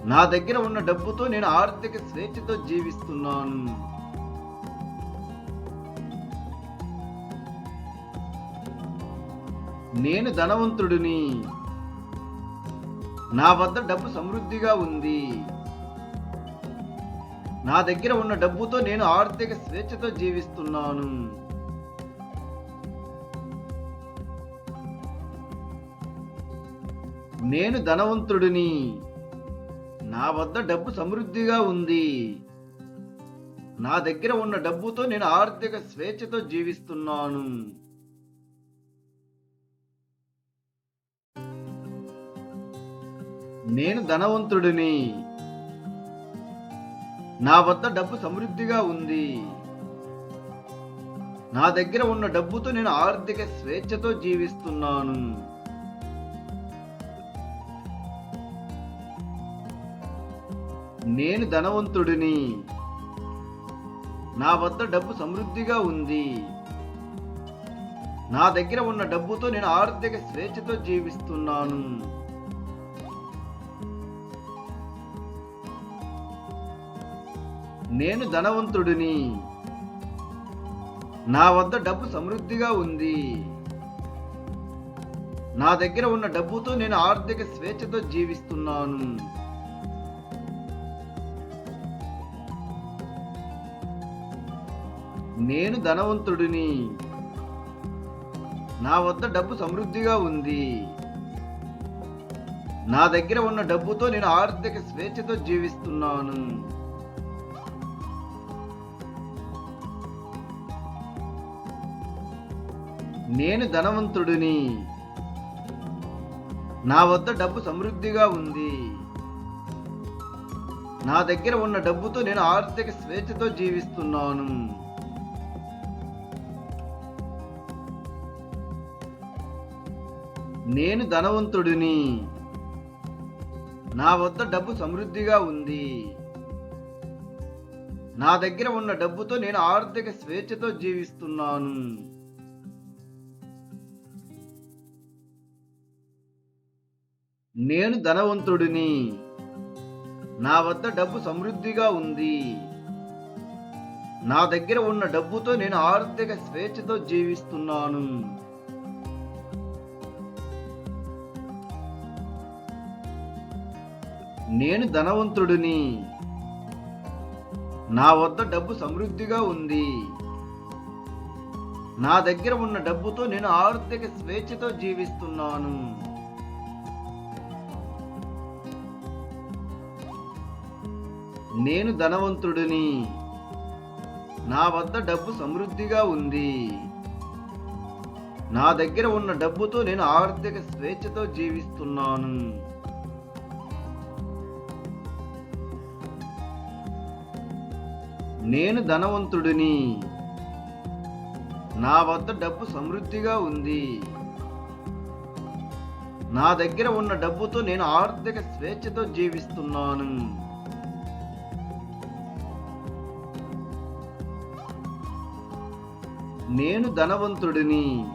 నా దగ్గర ఉన్న డబ్బుతో నేను ఆర్థిక స్వేచ్ఛతో జీవిస్తున్నాను. నేను ధనవంతుడిని. నా వద్ద డబ్బు సమృద్ధిగా ఉంది. నా దగ్గర ఉన్న డబ్బుతో నేను ఆర్థిక స్వేచ్ఛతో జీవిస్తున్నాను. నేను ధనవంతుడిని. నా వద్ద డబ్బు సమృద్ధిగా ఉంది. నా దగ్గర ఉన్న డబ్బుతో నేను ఆర్థిక స్వేచ్ఛతో జీవిస్తున్నాను. నేను ధనవంతుడిని. నా వద్ద డబ్బు సమృద్ధిగా ఉంది. నా దగ్గర ఉన్న డబ్బుతో నేను ఆర్థిక స్వేచ్ఛతో జీవిస్తున్నాను. నేను ధనవంతుడిని. నా వద్ద డబ్బు సమృద్ధిగా ఉంది. నా దగ్గర ఉన్న డబ్బుతో నేను ఆర్థిక స్వేచ్ఛతో జీవిస్తున్నాను. నేను ధనవంతుడిని. నా వద్ద డబ్బు సమృద్ధిగా ఉంది. నా దగ్గర ఉన్న డబ్బుతో నేను ఆర్థిక స్వేచ్ఛతో జీవిస్తున్నాను. నేను ధనవంతుడిని. నా వద్ద డబ్బు సమృద్ధిగా ఉంది. నా దగ్గర ఉన్న డబ్బుతో నేను ఆర్థిక స్వేచ్ఛతో జీవిస్తున్నాను. నేను ధనవంతుడిని. నా వద్ద డబ్బు సమృద్ధిగా ఉంది. నా దగ్గర ఉన్న డబ్బుతో నేను ఆర్థిక స్వేచ్ఛతో జీవిస్తున్నాను. నేను ధనవంతుడిని. నా వద్ద డబ్బు సమృద్ధిగా ఉంది. నా దగ్గర ఉన్న డబ్బుతో నేను ఆర్థిక స్వేచ్ఛతో జీవిస్తున్నాను. నేను ధనవంతుడిని. నా వద్ద డబ్బు సమృద్ధిగా ఉంది. నా దగ్గర ఉన్న డబ్బుతో నేను ఆర్థిక స్వేచ్ఛతో జీవిస్తున్నాను. నేను ధనవంతుడిని. నా వద్ద డబ్బు సమృద్ధిగా ఉంది. నా దగ్గర ఉన్న డబ్బుతో నేను ఆర్థిక స్వేచ్ఛతో జీవిస్తున్నాను. నేను ధనవంతుడిని. నా వద్ద డబ్బు సమృద్ధిగా ఉంది. నా దగ్గర ఉన్న డబ్బుతో నేను ఆర్థిక స్వేచ్ఛతో జీవిస్తున్నాను. నేను ధనవంతుడిని. నా వద్ద డబ్బు సమృద్ధిగా ఉంది. నా దగ్గర ఉన్న డబ్బుతో నేను ఆర్థిక స్వేచ్ఛతో జీవిస్తున్నాను. నేను ధనవంతుడిని.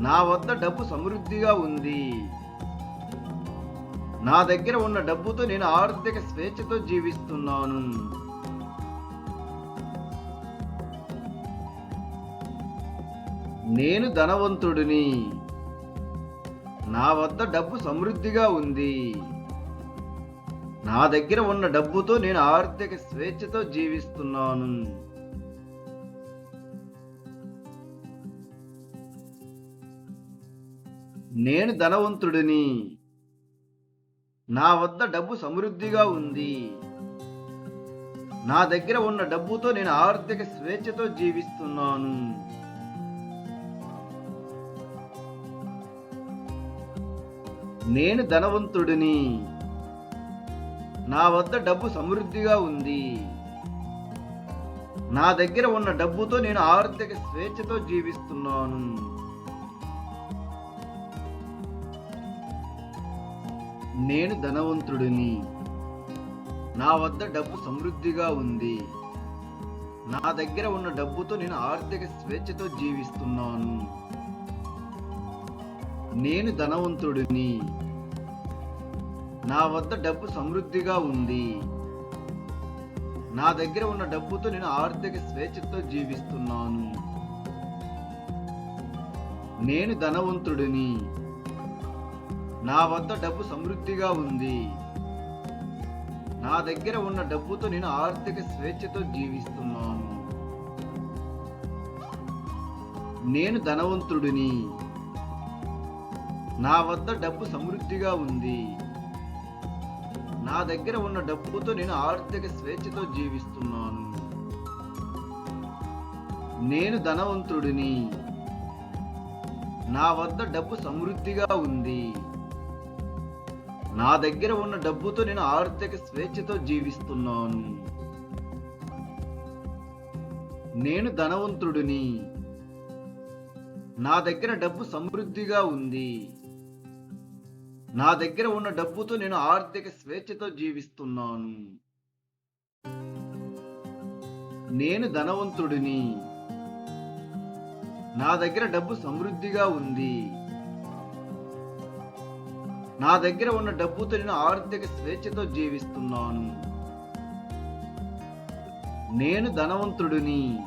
నా వద్ద డబ్బు సమృద్ధిగా ఉంది. నా దగ్గర ఉన్న డబ్బుతో నేను ఆర్థిక స్వేచ్ఛతో జీవిస్తున్నాను. నేను ధనవంతుడిని. నా వద్ద డబ్బు సమృద్ధిగా ఉంది. నా దగ్గర ఉన్న డబ్బుతో నేను ఆర్థిక స్వేచ్ఛతో జీవిస్తున్నాను. నేను ధనవంతుడిని. నా వద్ద డబ్బు సమృద్ధిగా ఉంది. నా దగ్గర ఉన్న డబ్బుతో నేను ఆర్థిక స్వేచ్ఛతో జీవిస్తున్నాను. నేను ధనవంతుడిని. నా వద్ద డబ్బు సమృద్ధిగా ఉంది. నా దగ్గర ఉన్న డబ్బుతో నేను ఆర్థిక స్వేచ్ఛతో జీవిస్తున్నాను. నేను ధనవంతుడిని. నా వద్ద డబ్బు సమృద్ధిగా ఉంది. నా దగ్గర ఉన్న డబ్బుతో నేను ఆర్థిక స్వేచ్ఛతో జీవిస్తున్నాను. నేను ధనవంతుడిని. నా వద్ద డబ్బు సమృద్ధిగా ఉంది. నా దగ్గర ఉన్న డబ్బుతో నేను ఆర్థిక స్వేచ్ఛతో జీవిస్తున్నాను. నేను ధనవంతుడిని. నా వద్ద డబ్బు సమృద్ధిగా ఉంది. నా దగ్గర ఉన్న డబ్బుతో నేను ఆర్థిక స్వేచ్ఛతో జీవిస్తున్నాను. నేను ధనవంతుడిని. నా వద్ద డబ్బు సమృద్ధిగా ఉంది. నా దగ్గర ఉన్న డబ్బుతో నేను ఆర్థిక స్వేచ్ఛతో జీవిస్తున్నాను. నేను ధనవంతుడిని. నా వద్ద డబ్బు సమృద్ధిగా ఉంది. నా దగ్గర ఉన్న డబ్బుతో నేను ఆర్థిక స్వేచ్ఛతో జీవిస్తున్నాను. నేను ధనవంతుడిని. నా దగ్గర డబ్బు సమృద్ధిగా ఉంది. నా దగ్గర ఉన్న డబ్బుతో నేను ఆర్థిక స్వేచ్ఛతో జీవిస్తున్నాను. నేను ధనవంతుడిని. నా దగ్గర డబ్బు సమృద్ధిగా ఉంది. నా దగ్గర ఉన్న డబ్బుతో నేను ఆర్థిక స్వేచ్ఛతో జీవిస్తున్నాను. నేను ధనవంతుడిని.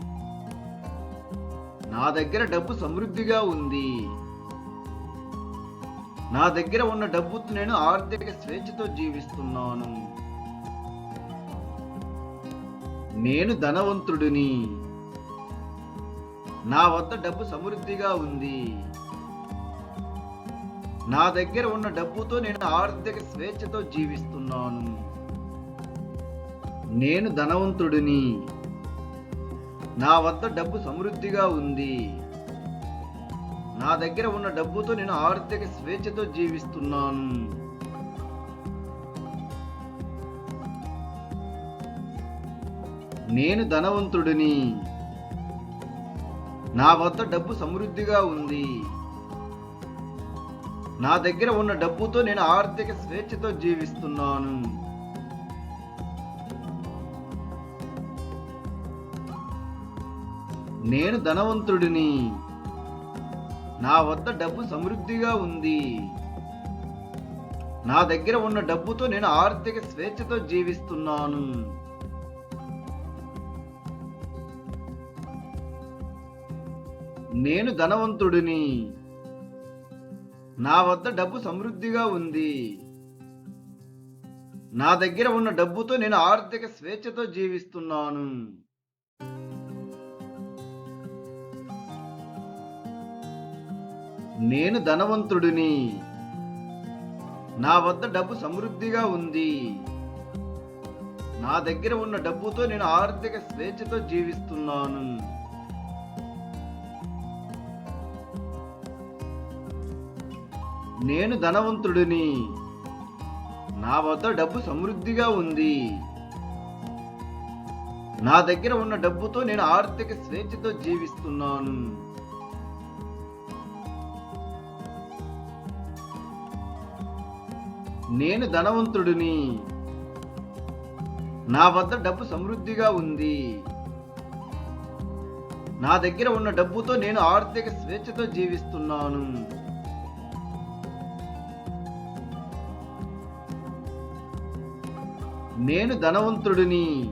నా దగ్గర డబ్బు సమృద్ధిగా ఉంది. నా దగ్గర ఉన్న డబ్బుతో నేను ఆర్థిక స్వేచ్ఛతో జీవిస్తున్నాను. నేను ధనవంతుడిని. నా వద్ద డబ్బు సమృద్ధిగా ఉంది. నా దగ్గర ఉన్న డబ్బుతో నేను ఆర్థిక స్వేచ్ఛతో జీవిస్తున్నాను. నేను ధనవంతుడిని. నా వద్ద డబ్బు సమృద్ధిగా ఉంది. నా దగ్గర ఉన్న డబ్బుతో నేను ఆర్థిక స్వేచ్ఛతో జీవిస్తున్నాను. నేను ధనవంతుడిని. నా వద్ద డబ్బు సమృద్ధిగా ఉంది. నా దగ్గర ఉన్న డబ్బుతో నేను ఆర్థిక స్వేచ్ఛతో జీవిస్తున్నాను. నేను ధనవంతుడిని. నా వద్ద డబ్బు సమృద్ధిగా ఉంది. నా దగ్గర ఉన్న డబ్బుతో నేను ఆర్థిక స్వేచ్ఛతో జీవిస్తున్నాను. నేను ధనవంతుడిని. నా వద్ద డబ్బు సమృద్ధిగా ఉంది. నా దగ్గర ఉన్న డబ్బుతో నేను ఆర్థిక స్వేచ్ఛతో జీవిస్తున్నాను. నేను ధనవంతుడిని. నా వద్ద డబ్బు సమృద్ధిగా ఉంది. నా దగ్గర ఉన్న డబ్బుతో నేను ఆర్థిక స్వేచ్ఛతో జీవిస్తున్నాను. నేను ధనవంతుడిని. నా వద్ద డబ్బు సమృద్ధిగా ఉంది. నా దగ్గర ఉన్న డబ్బుతో నేను ఆర్థిక స్వేచ్ఛతో జీవిస్తున్నాను. నేను ధనవంతుడిని. నా వద్ద డబ్బు సమృద్ధిగా ఉంది. నా దగ్గర ఉన్న డబ్బుతో నేను ఆర్థిక స్వేచ్ఛతో జీవిస్తున్నాను. నేను ధనవంతుడిని.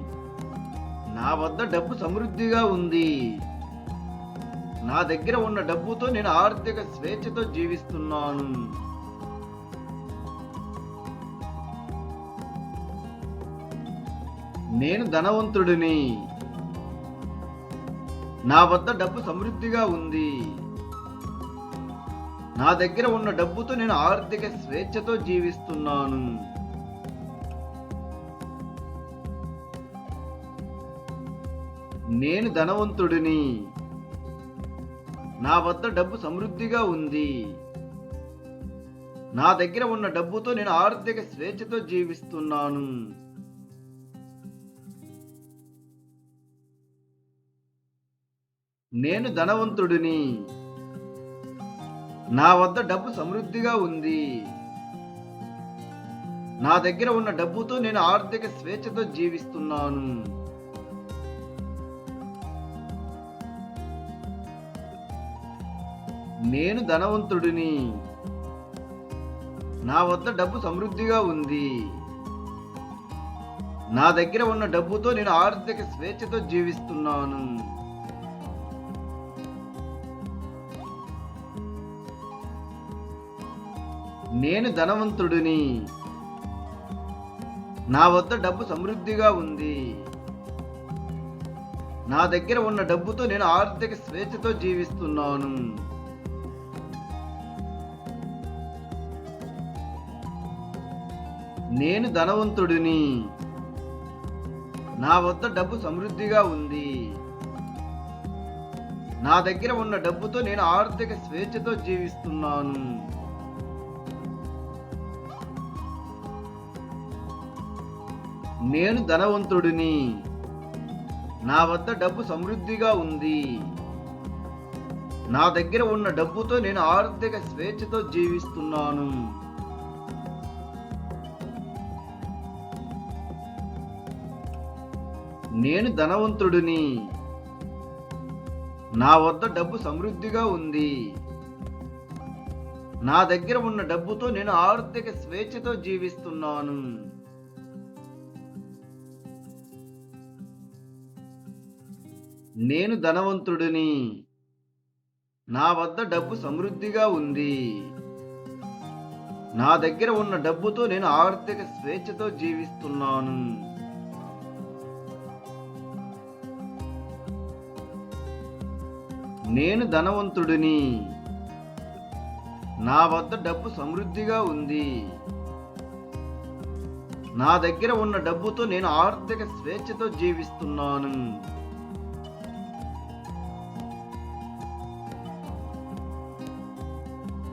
నా వద్ద డబ్బు సమృద్ధిగా ఉంది. నా దగ్గర ఉన్న డబ్బుతో నేను ఆర్థిక స్వేచ్ఛతో జీవిస్తున్నాను. నేను ధనవంతుడిని. నా వద్ద డబ్బు సమృద్ధిగా ఉంది. నా దగ్గర ఉన్న డబ్బుతో నేను ఆర్థిక స్వేచ్ఛతో జీవిస్తున్నాను. నేను ధనవంతుడిని. నా వద్ద డబ్బు సమృద్ధిగా ఉంది. నా దగ్గర ఉన్న డబ్బుతో నేను ఆర్థిక స్వేచ్ఛతో జీవిస్తున్నాను. నేను ధనవంతుడిని. నా వద్ద డబ్బు సమృద్ధిగా ఉంది. నా దగ్గర ఉన్న డబ్బుతో నేను ఆర్థిక స్వేచ్ఛతో జీవిస్తున్నాను. నేను ధనవంతుడిని. నా వద్ద డబ్బు సమృద్ధిగా ఉంది. నా దగ్గర ఉన్న డబ్బుతో నేను ఆర్థిక స్వేచ్ఛతో జీవిస్తున్నాను. నేను ధనవంతుడిని. నా వద్ద డబ్బు సమృద్ధిగా ఉంది. నా దగ్గర ఉన్న డబ్బుతో నేను ఆర్థిక స్వేచ్ఛతో జీవిస్తున్నాను. నేను ధనవంతుడిని. నా వద్ద డబ్బు సమృద్ధిగా ఉంది. నా దగ్గర ఉన్న డబ్బుతో నేను ఆర్థిక స్వేచ్ఛతో జీవిస్తున్నాను. నేను ధనవంతుడిని. నా వద్ద డబ్బు సమృద్ధిగా ఉంది. నా దగ్గర ఉన్న డబ్బుతో నేను ఆర్థిక స్వేచ్ఛతో జీవిస్తున్నాను. నేను ధనవంతుడిని. నా వద్ద డబ్బు సమృద్ధిగా ఉంది. నా దగ్గర ఉన్న డబ్బుతో నేను ఆర్థిక స్వేచ్ఛతో జీవిస్తున్నాను. నేను ధనవంతుడిని. నా వద్ద డబ్బు సమృద్ధిగా ఉంది. నా దగ్గర ఉన్న డబ్బుతో నేను ఆర్థిక స్వేచ్ఛతో జీవిస్తున్నాను. నేను ధనవంతుడిని. నా వద్ద డబ్బు సమృద్ధిగా ఉంది. నా దగ్గర ఉన్న డబ్బుతో నేను ఆర్థిక స్వేచ్ఛతో జీవిస్తున్నాను.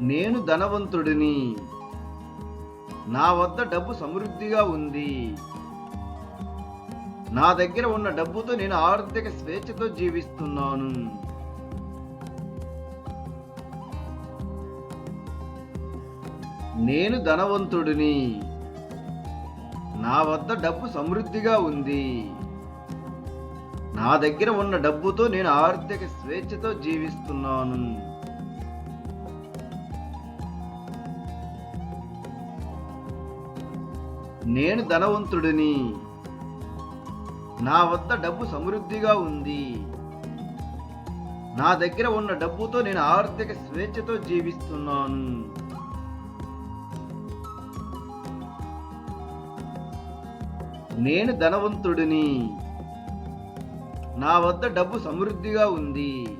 నేను ధనవంతుడిని. నా వద్ద డబ్బు సమృద్ధిగా ఉంది. నా దగ్గర ఉన్న డబ్బుతో నేను ఆర్థిక స్వేచ్ఛతో జీవిస్తున్నాను. నేను ధనవంతుడిని. నా వద్ద డబ్బు సమృద్ధిగా ఉంది. నా దగ్గర ఉన్న డబ్బుతో నేను ఆర్థిక స్వేచ్ఛతో జీవిస్తున్నాను. నేను ధనవంతుడిని. నా వద్ద డబ్బు సమృద్ధిగా ఉంది. నా దగ్గర ఉన్న డబ్బుతో నేను ఆర్థిక స్వేచ్ఛతో జీవిస్తున్నాను. నేను ధనవంతుడిని. నా వద్ద డబ్బు సమృద్ధిగా ఉంది.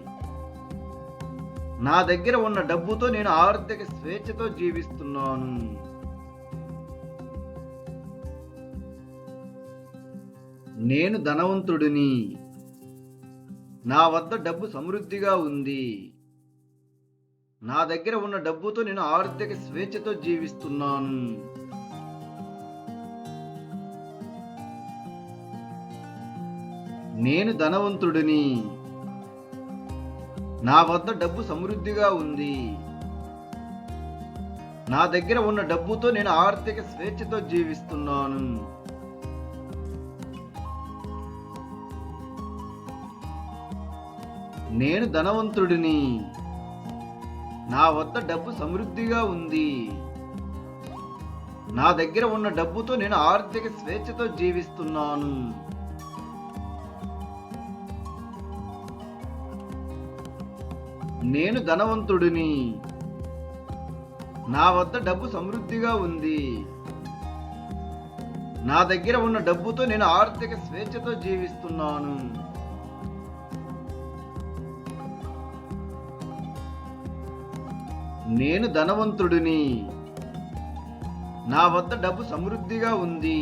నా దగ్గర ఉన్న డబ్బుతో నేను ఆర్థిక స్వేచ్ఛతో జీవిస్తున్నాను. నేను ధనవంతుడిని. నా వద్ద డబ్బు సమృద్ధిగా ఉంది. నా దగ్గర ఉన్న డబ్బుతో నేను ఆర్థిక స్వేచ్ఛతో జీవిస్తున్నాను. నేను ధనవంతుడిని. నా వద్ద డబ్బు సమృద్ధిగా ఉంది. నా దగ్గర ఉన్న డబ్బుతో నేను ఆర్థిక స్వేచ్ఛతో జీవిస్తున్నాను. నేను ధనవంతుడిని. నా వద్ద డబ్బు సమృద్ధిగా ఉంది. నా దగ్గర ఉన్న డబ్బుతో నేను ఆర్థిక స్వేచ్ఛతో జీవిస్తున్నాను. నేను ధనవంతుడిని. నా వద్ద డబ్బు సమృద్ధిగా ఉంది. నా దగ్గర ఉన్న డబ్బుతో నేను ఆర్థిక స్వేచ్ఛతో జీవిస్తున్నాను. నేను ధనవంతుడిని. నా వద్ద డబ్బు సమృద్ధిగా ఉంది.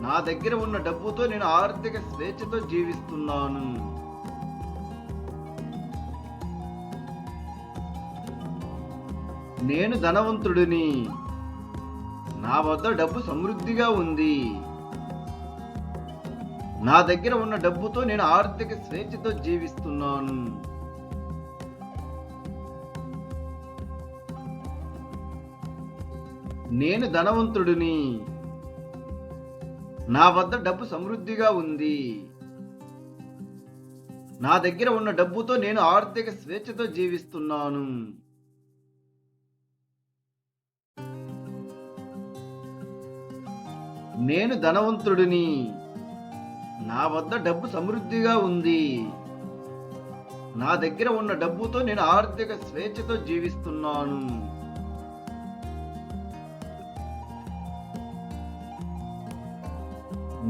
నా దగ్గర ఉన్న డబ్బుతో నేను ఆర్థిక స్వేచ్ఛతో జీవిస్తున్నాను. నేను ధనవంతుడిని. నా వద్ద డబ్బు సమృద్ధిగా ఉంది. నా దగ్గర ఉన్న డబ్బుతో నేను ఆర్థిక స్వేచ్ఛతో జీవిస్తున్నాను. నేను ధనవంతుడిని. నా వద్ద డబ్బు సమృద్ధిగా ఉంది. నా దగ్గర ఉన్న డబ్బుతో నేను ఆర్థిక స్వేచ్ఛతో జీవిస్తున్నాను. నేను ధనవంతుడిని. నా వద్ద డబ్బు సమృద్ధిగా ఉంది. నా దగ్గర ఉన్న డబ్బుతో నేను ఆర్థిక స్వేచ్ఛతో జీవిస్తున్నాను.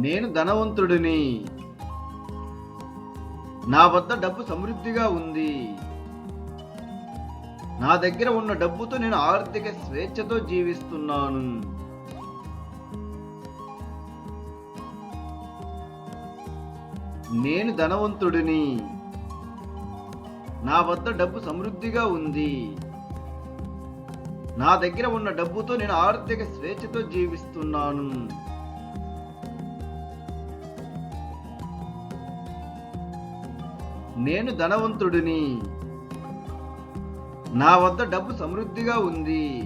నేను ధనవంతుడిని. నా వద్ద డబ్బు సమృద్ధిగా ఉంది. నా దగ్గర ఉన్న డబ్బుతో నేను ఆర్థిక స్వేచ్ఛతో జీవిస్తున్నాను. నేను ధనవంతుడిని. నా వద్ద డబ్బు సమృద్ధిగా ఉంది. నా దగ్గర ఉన్న డబ్బుతో నేను ఆర్థిక స్వేచ్ఛతో జీవిస్తున్నాను. నేను ధనవంతుడిని. నా వద్ద డబ్బు సమృద్ధిగా ఉంది.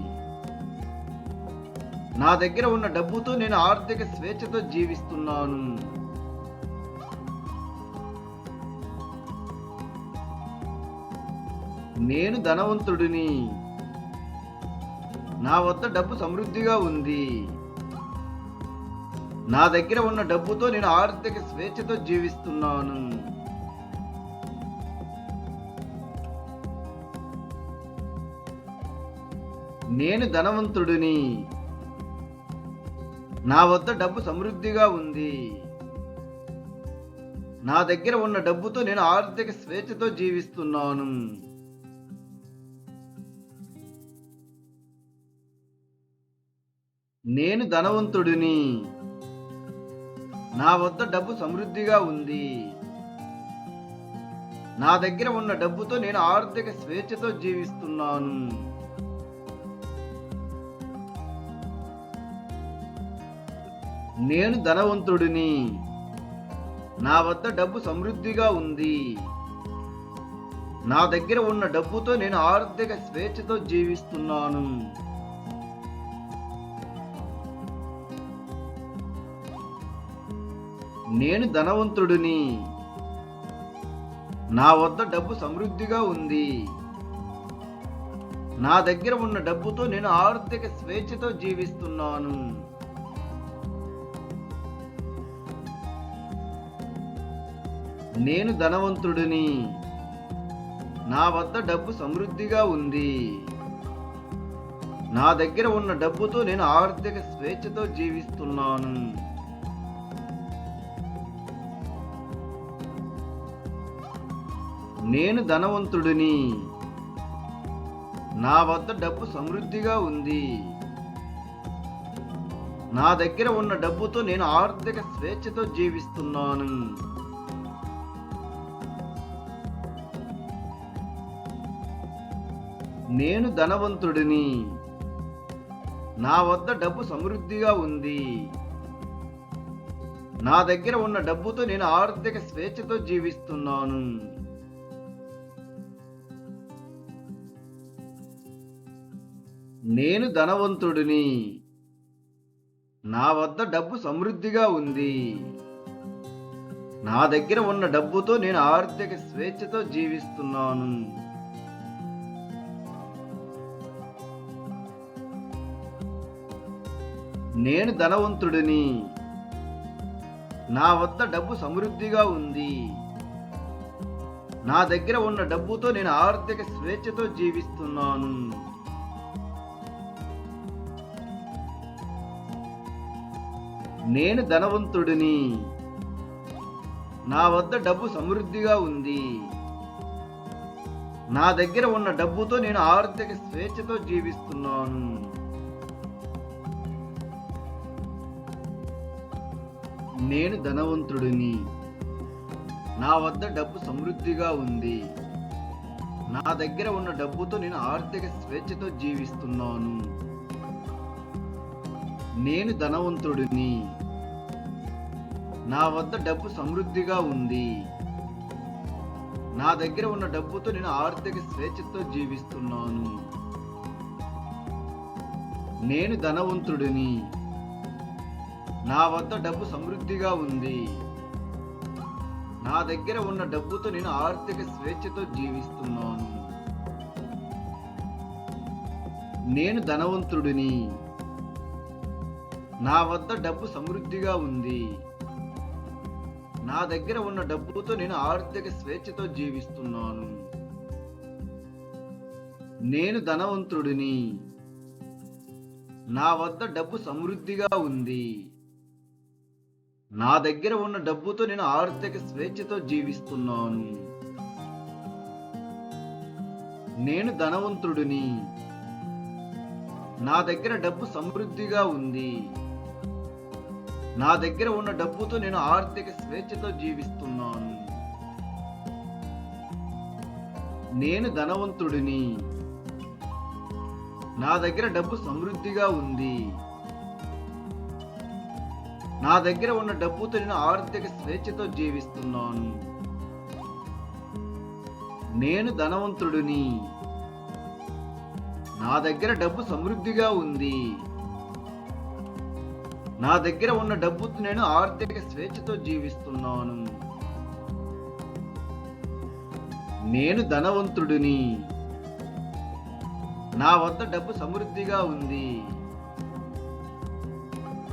నా దగ్గర ఉన్న డబ్బుతో నేను ఆర్థిక స్వేచ్ఛతో జీవిస్తున్నాను. నేను ధనవంతుడిని. నా వద్ద డబ్బు సమృద్ధిగా ఉంది. నా దగ్గర ఉన్న డబ్బుతో నేను ఆర్థిక స్వేచ్ఛతో జీవిస్తున్నాను. నేను ధనవంతుడిని. నా వద్ద డబ్బు సమృద్ధిగా ఉంది. నా దగ్గర ఉన్న డబ్బుతో నేను ఆర్థిక స్వేచ్ఛతో జీవిస్తున్నాను. నేను ధనవంతుడిని. నా వద్ద డబ్బు సమృద్ధిగా ఉంది. నా దగ్గర ఉన్న డబ్బుతో నేను ఆర్థిక స్వేచ్ఛతో జీవిస్తున్నాను. నేను ధనవంతుడిని. నా వద్ద డబ్బు సమృద్ధిగా ఉంది. నా దగ్గర ఉన్న డబ్బుతో నేను ఆర్థిక స్వేచ్ఛతో జీవిస్తున్నాను. నేను ధనవంతుడిని. నా వద్ద డబ్బు సమృద్ధిగా ఉంది. నా దగ్గర ఉన్న డబ్బుతో నేను ఆర్థిక స్వేచ్ఛతో జీవిస్తున్నాను. నేను ధనవంతుడిని. నా వద్ద డబ్బు సమృద్ధిగా ఉంది. నా దగ్గర ఉన్న డబ్బుతో నేను ఆర్థిక స్వేచ్ఛతో జీవిస్తున్నాను. నేను ధనవంతుడిని. నా వద్ద డబ్బు సమృద్ధిగా ఉంది. నా దగ్గర ఉన్న డబ్బుతో నేను ఆర్థిక స్వేచ్ఛతో జీవిస్తున్నాను. నేను ధనవంతుడిని. నా వద్ద డబ్బు సమృద్ధిగా ఉంది. నా దగ్గర ఉన్న డబ్బుతో నేను ఆర్థిక స్వేచ్ఛతో జీవిస్తున్నాను. నేను ధనవంతుడిని. నా వద్ద డబ్బు సమృద్ధిగా ఉంది. నా దగ్గర ఉన్న డబ్బుతో నేను ఆర్థిక స్వేచ్ఛతో జీవిస్తున్నాను. నేను ధనవంతుడిని. నా వద్ద డబ్బు సమృద్ధిగా ఉంది. నా దగ్గర ఉన్న డబ్బుతో నేను ఆర్థిక స్వేచ్ఛతో జీవిస్తున్నాను. నేను ధనవంతుడిని. నా వద్ద డబ్బు సమృద్ధిగా ఉంది. నా దగ్గర ఉన్న డబ్బుతో నేను ఆర్థిక స్వేచ్ఛతో జీవిస్తున్నాను. నేను ధనవంతుడిని. నా వద్ద డబ్బు సమృద్ధిగా ఉంది. నా దగ్గర ఉన్న డబ్బుతో నేను ఆర్థిక స్వేచ్ఛతో జీవిస్తున్నాను. నేను ధనవంతుడిని. నా వద్ద డబ్బు సమృద్ధిగా ఉంది. నా దగ్గర ఉన్న డబ్బుతో నేను ఆర్థిక స్వేచ్ఛతో జీవిస్తున్నాను. నేను ధనవంతుడిని. నా వద్ద డబ్బు సమృద్ధిగా ఉంది. నా దగ్గర ఉన్న డబ్బుతో నేను ఆర్థిక స్వేచ్ఛతో జీవిస్తున్నాను. నేను ధనవంతుడిని. నా వద్ద డబ్బు సమృద్ధిగా ఉంది. నా దగ్గర ఉన్న డబ్బుతో నేను ఆర్థిక స్వేచ్ఛతో జీవిస్తున్నాను. నేను ధనవంతుడిని. నా వద్ద డబ్బు సమృద్ధిగా ఉంది. నా దగ్గర ఉన్న డబ్బుతో నేను ఆర్థిక స్వేచ్ఛతో జీవిస్తున్నాను. నేను ధనవంతుడిని. నా దగ్గర డబ్బు సమృద్ధిగా ఉంది. నా దగ్గర ఉన్న డబ్బుతో నేను ఆర్థిక స్వేచ్ఛతో జీవిస్తున్నాను. నేను ధనవంతుడిని. నా దగ్గర డబ్బు సమృద్ధిగా ఉంది. నా దగ్గర ఉన్న డబ్బుతో నేను ఆర్థిక స్వేచ్ఛతో జీవిస్తున్నాను. నేను ధనవంతుడిని. నా దగ్గర డబ్బు సమృద్ధిగా ఉంది. నా దగ్గర ఉన్న డబ్బుతో నేను ఆర్థిక స్వేచ్ఛతో జీవిస్తున్నాను. నేను ధనవంతుడిని. నా వద్ద డబ్బు సమృద్ధిగా ఉంది.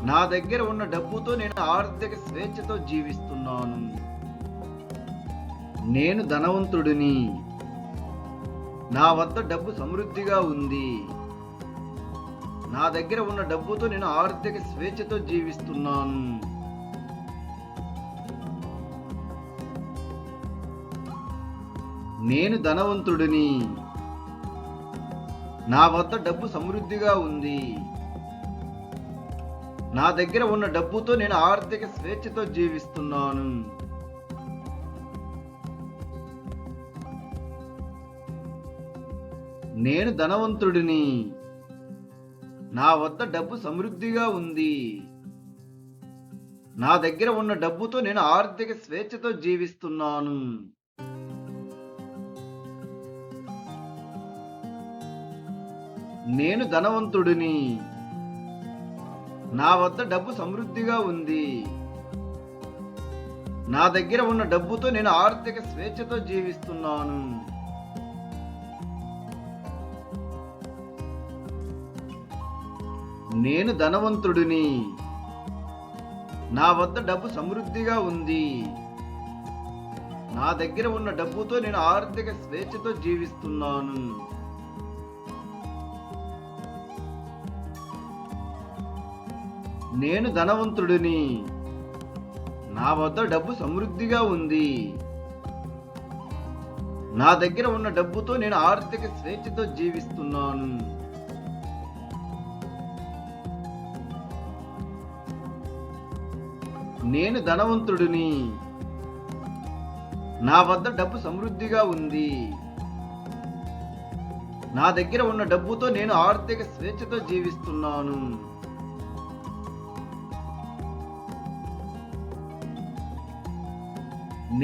నా దగ్గర ఉన్న డబ్బుతో నేను ఆర్థిక స్వేచ్ఛతో జీవిస్తున్నాను. నేను ధనవంతుడిని. నా వద్ద డబ్బు సమృద్ధిగా ఉంది. నా దగ్గర ఉన్న డబ్బుతో నేను ఆర్థిక స్వేచ్ఛతో జీవిస్తున్నాను. నేను ధనవంతుడిని. నా వద్ద డబ్బు సమృద్ధిగా ఉంది. నా దగ్గర ఉన్న డబ్బుతో నేను ఆర్థిక స్వేచ్ఛతో జీవిస్తున్నాను. నేను ధనవంతుడిని. నా వద్ద డబ్బు సమృద్ధిగా ఉంది. నా దగ్గర ఉన్న డబ్బుతో నేను ఆర్థిక స్వేచ్ఛతో జీవిస్తున్నాను. నేను ధనవంతుడిని. నా వద్ద డబ్బు సమృద్ధిగా ఉంది. నా దగ్గర ఉన్న డబ్బుతో నేను ఆర్థిక స్వేచ్ఛతో జీవిస్తున్నాను. నేను ధనవంతుడిని. నా వద్ద డబ్బు సమృద్ధిగా ఉంది. నా దగ్గర ఉన్న డబ్బుతో నేను ఆర్థిక స్వేచ్ఛతో జీవిస్తున్నాను. నేను ధనవంతుడిని. నా వద్ద డబ్బు సమృద్ధిగా ఉంది. నా దగ్గర ఉన్న డబ్బుతో నేను ఆర్థిక స్వేచ్ఛతో జీవిస్తున్నాను. నేను ధనవంతుడిని. నా వద్ద డబ్బు సమృద్ధిగా ఉంది. నా దగ్గర ఉన్న డబ్బుతో నేను ఆర్థిక స్వేచ్ఛతో జీవిస్తున్నాను.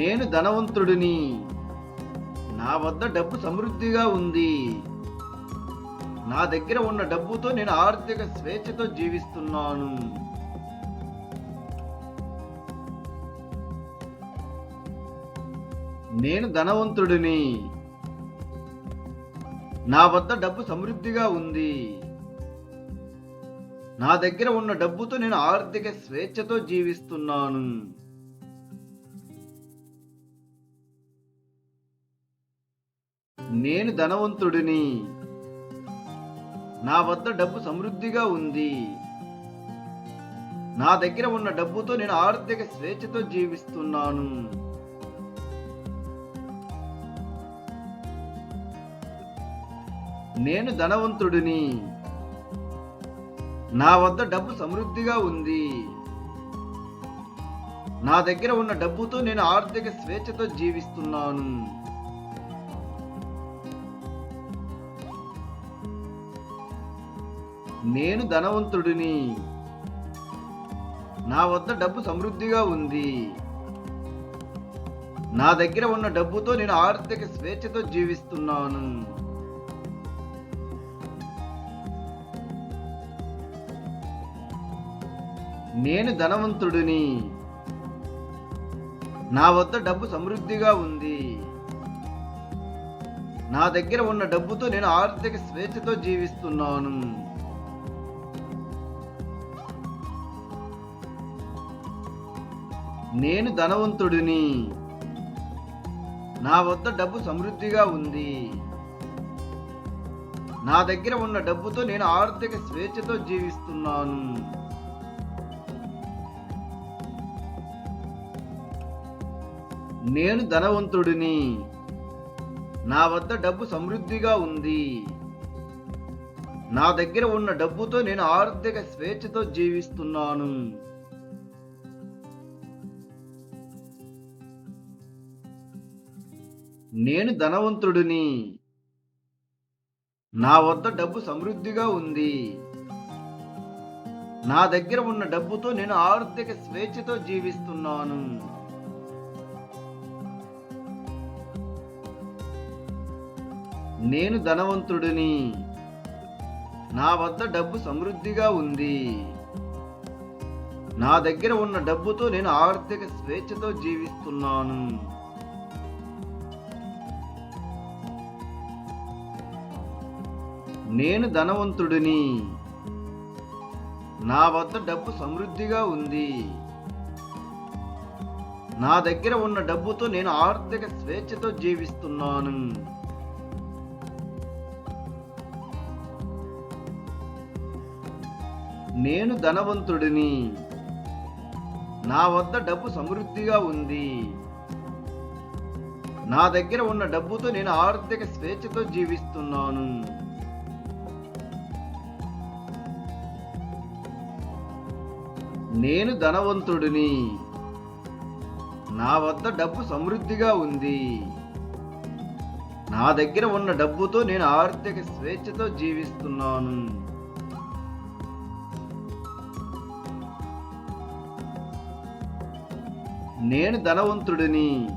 నేను ధనవంతుడిని. నా వద్ద డబ్బు సమృద్ధిగా ఉంది. నా దగ్గర ఉన్న డబ్బుతో నేను ఆర్థిక స్వేచ్ఛతో జీవిస్తున్నాను. నేను ధనవంతుడిని. నా వద్ద డబ్బు సమృద్ధిగా ఉంది. నా దగ్గర ఉన్న డబ్బుతో నేను ఆర్థిక స్వేచ్ఛతో జీవిస్తున్నాను. నేను ధనవంతుడిని. నా వద్ద డబ్బు సమృద్ధిగా ఉంది. నా దగ్గర ఉన్న డబ్బుతో నేను ఆర్థిక స్వేచ్ఛతో జీవిస్తున్నాను. నేను ధనవంతుడిని. నా వద్ద డబ్బు సమృద్ధిగా ఉంది. నా దగ్గర ఉన్న డబ్బుతో నేను ఆర్థిక స్వేచ్ఛతో జీవిస్తున్నాను. నేను ధనవంతుడిని. నా వద్ద డబ్బు సమృద్ధిగా ఉంది. నా దగ్గర ఉన్న డబ్బుతో నేను ఆర్థిక స్వేచ్ఛతో జీవిస్తున్నాను. నేను ధనవంతుడిని. నా వద్ద డబ్బు సమృద్ధిగా ఉంది. నా దగ్గర ఉన్న డబ్బుతో నేను ఆర్థిక స్వేచ్ఛతో జీవిస్తున్నాను. నేను ధనవంతుడిని. నా వద్ద డబ్బు సమృద్ధిగా ఉంది. నా దగ్గర ఉన్న డబ్బుతో నేను ఆర్థిక స్వేచ్ఛతో జీవిస్తున్నాను. నేను ధనవంతుడిని. నా వద్ద డబ్బు సమృద్ధిగా ఉంది. నా దగ్గర ఉన్న డబ్బుతో నేను ఆర్థిక స్వేచ్ఛతో జీవిస్తున్నాను. నేను ధనవంతుడిని. నా వద్ద డబ్బు సమృద్ధిగా ఉంది. నా దగ్గర ఉన్న డబ్బుతో నేను ఆర్థిక స్వేచ్ఛతో జీవిస్తున్నాను. నేను ధనవంతుడిని. నా వద్ద డబ్బు సమృద్ధిగా ఉంది. నా దగ్గర ఉన్న డబ్బుతో నేను ఆర్థిక స్వేచ్ఛతో జీవిస్తున్నాను. నేను ధనవంతుడిని. నా వద్ద డబ్బు సమృద్ధిగా ఉంది. నా దగ్గర ఉన్న డబ్బుతో నేను ఆర్థిక స్వేచ్ఛతో జీవిస్తున్నాను. నేను ధనవంతుడిని. నా వద్ద డబ్బు సమృద్ధిగా ఉంది. నా దగ్గర ఉన్న డబ్బుతో నేను ఆర్థిక స్వేచ్ఛతో జీవిస్తున్నాను. నేను ధనవంతుడిని. నా వద్ద డబ్బు సమృద్ధిగా ఉంది. నా దగ్గర ఉన్న డబ్బుతో నేను ఆర్థిక స్వేచ్ఛతో జీవిస్తున్నాను. నేను ధనవంతుడిని.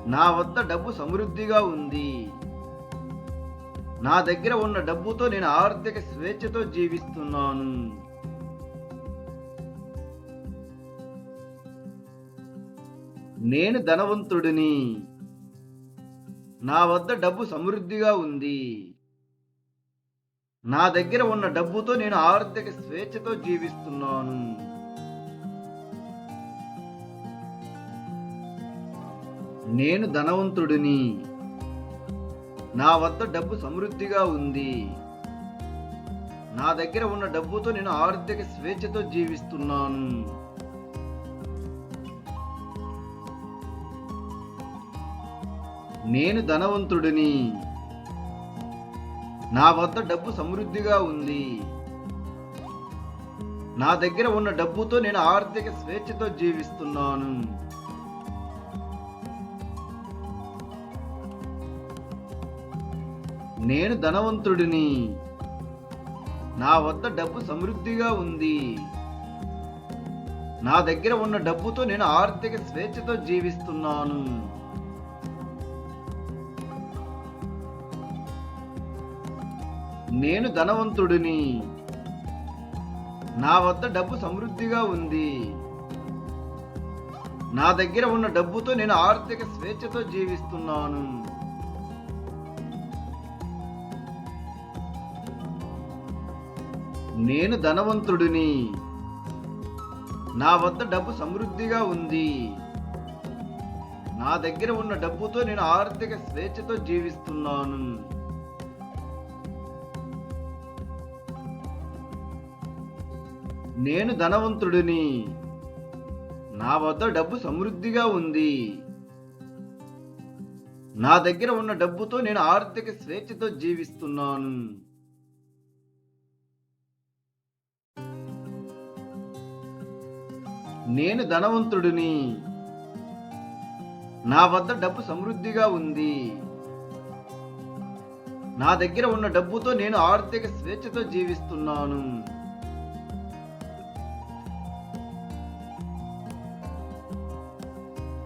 నా వద్ద డబ్బు సమృద్ధిగా ఉంది. నా దగ్గర ఉన్న డబ్బుతో నేను ఆర్థిక స్వేచ్ఛతో జీవిస్తున్నాను. నేను ధనవంతుడిని. నా వద్ద డబ్బు సమృద్ధిగా ఉంది. నా దగ్గర ఉన్న డబ్బుతో నేను ఆర్థిక స్వేచ్ఛతో జీవిస్తున్నాను. నేను ధనవంతుడిని. నా వద్ద డబ్బు సమృద్ధిగా ఉంది. నా దగ్గర ఉన్న డబ్బుతో నేను ఆర్థిక స్వేచ్ఛతో జీవిస్తున్నాను. నేను ధనవంతుడిని. నా వద్ద డబ్బు సమృద్ధిగా ఉంది. నా దగ్గర ఉన్న డబ్బుతో నేను ఆర్థిక స్వేచ్ఛతో జీవిస్తున్నాను. నేను ధనవంతుడిని. నా వద్ద డబ్బు సమృద్ధిగా ఉంది. నా దగ్గర ఉన్న డబ్బుతో నేను ఆర్థిక స్వేచ్ఛతో జీవిస్తున్నాను. నేను ధనవంతుడిని. నా వద్ద డబ్బు సమృద్ధిగా ఉంది. నా దగ్గర ఉన్న డబ్బుతో నేను ఆర్థిక స్వేచ్ఛతో జీవిస్తున్నాను. నేను ధనవంతుడిని. నా వద్ద డబ్బు సమృద్ధిగా ఉంది. నా దగ్గర ఉన్న డబ్బుతో నేను ఆర్థిక స్వేచ్ఛతో జీవిస్తున్నాను. నేను ధనవంతుడిని. నా వద్ద డబ్బు సమృద్ధిగా ఉంది. నా దగ్గర ఉన్న డబ్బుతో నేను ఆర్థిక స్వేచ్ఛతో జీవిస్తున్నాను. నేను ధనవంతుడిని. నా వద్ద డబ్బు సమృద్ధిగా ఉంది. నా దగ్గర ఉన్న డబ్బుతో నేను ఆర్థిక స్వేచ్ఛతో జీవిస్తున్నాను.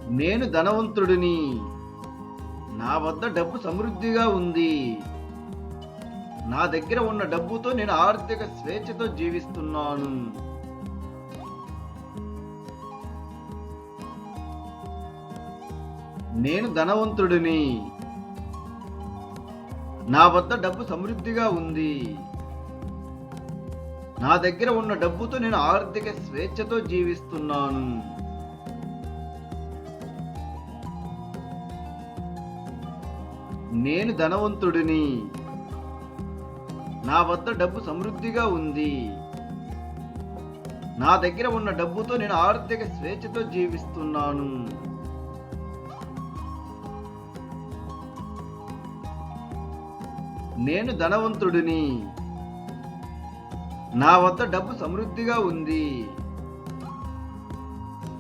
నేను ధనవంతుడిని. నా వద్ద డబ్బు సమృద్ధిగా ఉంది. నా దగ్గర ఉన్న డబ్బుతో నేను ఆర్థిక స్వేచ్ఛతో జీవిస్తున్నాను. నేను ధనవంతుడిని. నా వద్ద డబ్బు సమృద్ధిగా ఉంది. నా దగ్గర ఉన్న డబ్బుతో నేను ఆర్థిక స్వేచ్ఛతో జీవిస్తున్నాను. నేను ధనవంతుడిని. నా వద్ద డబ్బు సమృద్ధిగా ఉంది. నా దగ్గర ఉన్న డబ్బుతో నేను ఆర్థిక స్వేచ్ఛతో జీవిస్తున్నాను. నేను ధనవంతుడిని. నా వద్ద డబ్బు సమృద్ధిగా ఉంది.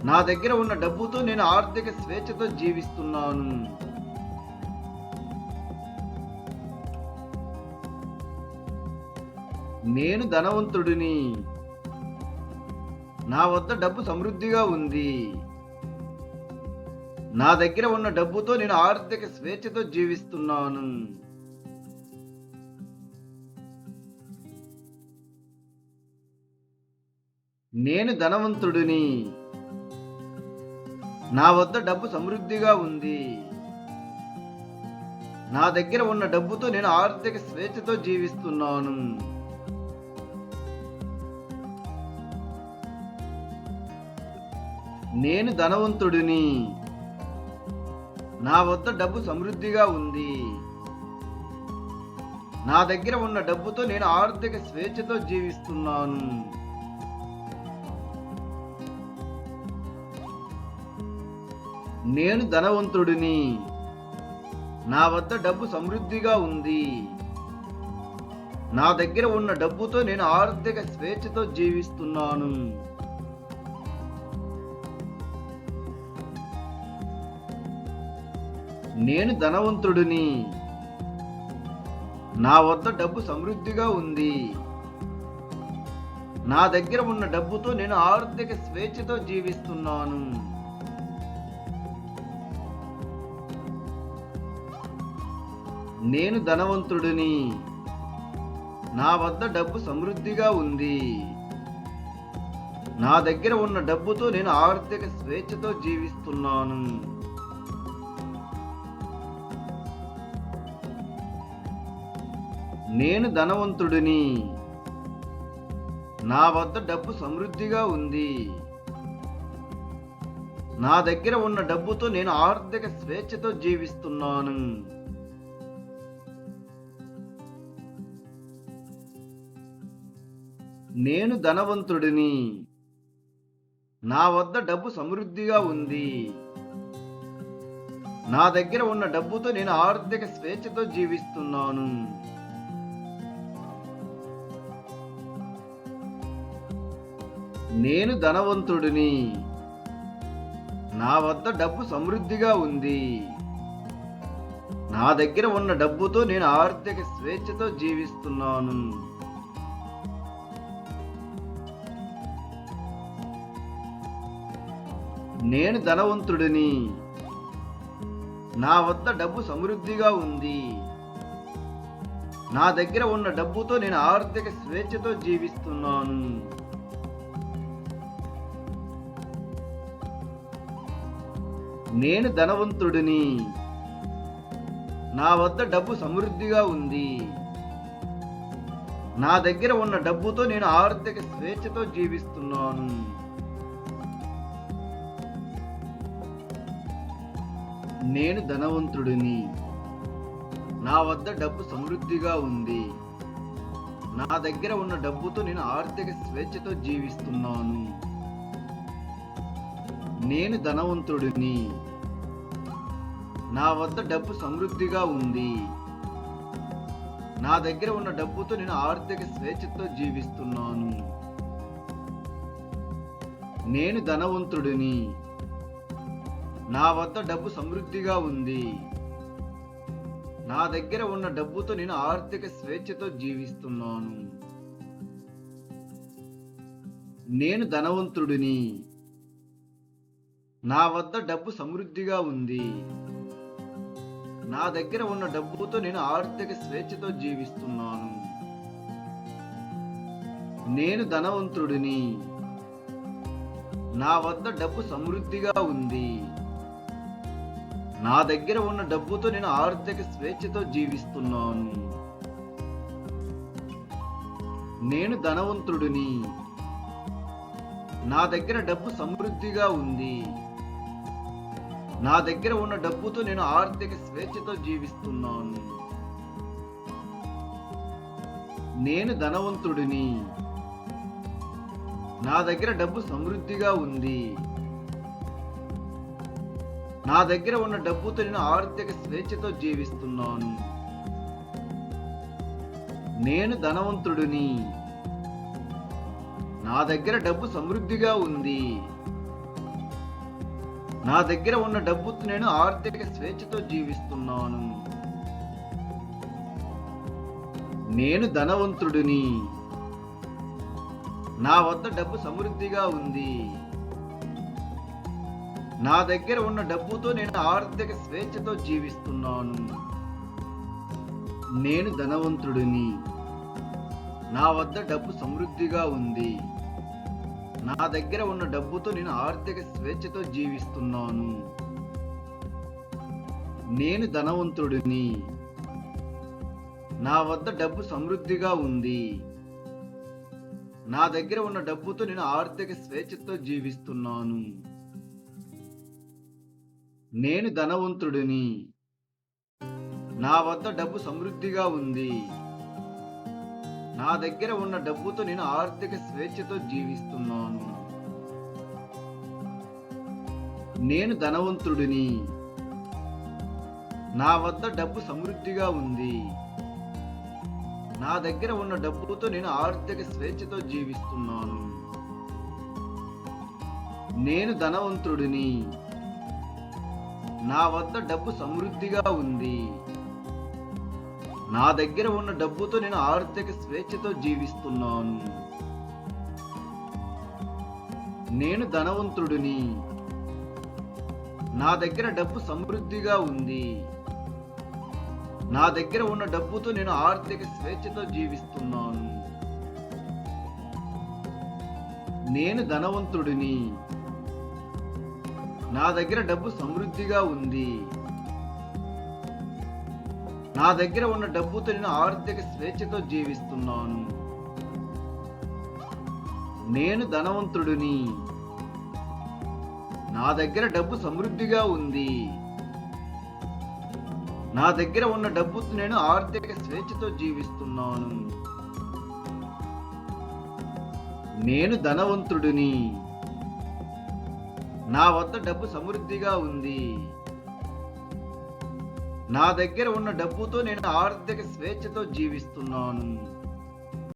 నా దగ్గర ఉన్న డబ్బుతో నేను ఆర్థిక స్వేచ్ఛతో జీవిస్తున్నాను. నేను ధనవంతుడిని. నా వద్ద డబ్బు సమృద్ధిగా ఉంది. నా దగ్గర ఉన్న డబ్బుతో నేను ఆర్థిక స్వేచ్ఛతో జీవిస్తున్నాను. నేను ధనవంతుడిని. నా వద్ద డబ్బు సమృద్ధిగా ఉంది. నా దగ్గర ఉన్న డబ్బుతో నేను ఆర్థిక స్వేచ్ఛతో జీవిస్తున్నాను. నేను ధనవంతుడిని. నా వద్ద డబ్బు సమృద్ధిగా ఉంది. నా దగ్గర ఉన్న డబ్బుతో నేను ఆర్థిక స్వేచ్ఛతో జీవిస్తున్నాను. నేను ధనవంతుడిని. నా వద్ద డబ్బు సమృద్ధిగా ఉంది. నా దగ్గర ఉన్న డబ్బుతో నేను ఆర్థిక స్వేచ్ఛతో జీవిస్తున్నాను. నేను ధనవంతుడిని. నా వద్ద డబ్బు సమృద్ధిగా ఉంది. నా దగ్గర ఉన్న డబ్బుతో నేను ఆర్థిక స్వేచ్ఛతో జీవిస్తున్నాను. నేను ధనవంతుడిని. నా వద్ద డబ్బు సమృద్ధిగా ఉంది. నా దగ్గర ఉన్న డబ్బుతో నేను ఆర్థిక స్వేచ్ఛతో జీవిస్తున్నాను. నేను ధనవంతుడిని. నా వద్ద డబ్బు సమృద్ధిగా ఉంది. నా దగ్గర ఉన్న డబ్బుతో నేను ఆర్థిక స్వేచ్ఛతో జీవిస్తున్నాను. నేను ధనవంతుడిని. నా వద్ద డబ్బు సమృద్ధిగా ఉంది. నా దగ్గర ఉన్న డబ్బుతో నేను ఆర్థిక స్వేచ్ఛతో జీవిస్తున్నాను. నేను ధనవంతుడిని. నా వద్ద డబ్బు సమృద్ధిగా ఉంది. నా దగ్గర ఉన్న డబ్బుతో నేను ఆర్థిక స్వేచ్ఛతో జీవిస్తున్నాను. నేను ధనవంతుడిని. నా వద్ద డబ్బు సమృద్ధిగా ఉంది. నా దగ్గర ఉన్న డబ్బుతో నేను ఆర్థిక స్వేచ్ఛతో జీవిస్తున్నాను. నేను ధనవంతుడిని. నా వద్ద డబ్బు సమృద్ధిగా ఉంది. నా దగ్గర ఉన్న డబ్బుతో నేను ఆర్థిక స్వేచ్ఛతో జీవిస్తున్నాను. నేను ధనవంతుడిని. నా వద్ద డబ్బు సమృద్ధిగా ఉంది. నా దగ్గర ఉన్న డబ్బుతో నేను ఆర్థిక స్వేచ్ఛతో జీవిస్తున్నాను. నేను ధనవంతుడిని. నా వద్ద డబ్బు సమృద్ధిగా ఉంది. నా దగ్గర ఉన్న డబ్బుతో నేను ఆర్థిక స్వేచ్ఛతో జీవిస్తున్నాను. నేను ధనవంతుడిని. నా వద్ద డబ్బు సమృద్ధిగా ఉంది. నా దగ్గర ఉన్న డబ్బుతో నేను ఆర్థిక స్వేచ్ఛతో జీవిస్తున్నాను. నేను ధనవంతుడిని. నా వద్ద డబ్బు సమృద్ధిగా ఉంది. నా దగ్గర ఉన్న డబ్బుతో నేను ఆర్థిక స్వేచ్ఛతో జీవిస్తున్నాను. నేను ధనవంతుడిని. నా వద్ద డబ్బు సమృద్ధిగా ఉంది. నా దగ్గర ఉన్న డబ్బుతో నేను ఆర్థిక స్వేచ్ఛతో జీవిస్తున్నాను. నేను ధనవంతుడిని. నా దగ్గర డబ్బు సమృద్ధిగా ఉంది. నా దగ్గర ఉన్న డబ్బుతో నేను ఆర్థిక స్వేచ్ఛతో జీవిస్తున్నాను. నేను ధనవంతుడిని. నా దగ్గర డబ్బు సమృద్ధిగా ఉంది. నా దగ్గర ఉన్న డబ్బుతో నేను ఆర్థిక స్వేచ్ఛతో జీవిస్తున్నాను. నేను ధనవంతుడిని. నా దగ్గర డబ్బు సమృద్ధిగా ఉంది. నా దగ్గర ఉన్న డబ్బుతో నేను ఆర్థిక స్వేచ్ఛతో జీవిస్తున్నాను. నేను ధనవంతుడిని. నా వద్ద డబ్బు సమృద్ధిగా ఉంది. నా దగ్గర ఉన్న డబ్బుతో నేను ఆర్థిక స్వేచ్ఛతో జీవిస్తున్నాను. నేను ధనవంతుడిని. నా వద్ద డబ్బు సమృద్ధిగా ఉంది. నా దగ్గర ఉన్న డబ్బుతో నేను ఆర్థిక స్వేచ్ఛతో జీవిస్తున్నాను. నేను ధనవంతుడిని. నా వద్ద డబ్బు సమృద్ధిగా ఉంది. నా దగ్గర ఉన్న డబ్బుతో నేను ఆర్థిక స్వేచ్ఛతో జీవిస్తున్నాను. నేను ధనవంతుడిని. నా వద్ద డబ్బు సమృద్ధిగా ఉంది. నా దగ్గర ఉన్న డబ్బుతో నేను ఆర్థిక స్వేచ్ఛతో జీవిస్తున్నాను. నేను ధనవంతుడిని. నా వద్ద డబ్బు సమృద్ధిగా ఉంది. నా దగ్గర ఉన్న డబ్బుతో నేను ఆర్థిక స్వేచ్ఛతో జీవిస్తున్నాను. నేను ధనవంతుడిని. నా వద్ద డబ్బు సమృద్ధిగా ఉంది. నా దగ్గర ఉన్న డబ్బుతో నేను ఆర్థిక స్వేచ్ఛతో జీవిస్తున్నాను. నేను ధనవంతుడిని. నా దగ్గర డబ్బు సమృద్ధిగా ఉంది. నా దగ్గర ఉన్న డబ్బుతో నేను ఆర్థిక స్వేచ్ఛతో జీవిస్తున్నాను. నేను ధనవంతుడిని. నా దగ్గర డబ్బు సమృద్ధిగా ఉంది. నా దగ్గర ఉన్న డబ్బుతో నేను ఆర్థిక స్వేచ్ఛతో జీవిస్తున్నాను. నేను ధనవంతుడిని. నా దగ్గర డబ్బు సమృద్ధిగా ఉంది. నా దగ్గర ఉన్న డబ్బుతో నేను ఆర్థిక స్వేచ్ఛతో జీవిస్తున్నాను. నేను ధనవంతుడిని. నా వద్ద డబ్బు సమృద్ధిగా ఉంది. నా దగ్గర ఉన్న డబ్బుతో నేను ఆర్థిక స్వేచ్ఛతో జీవిస్తున్నాను.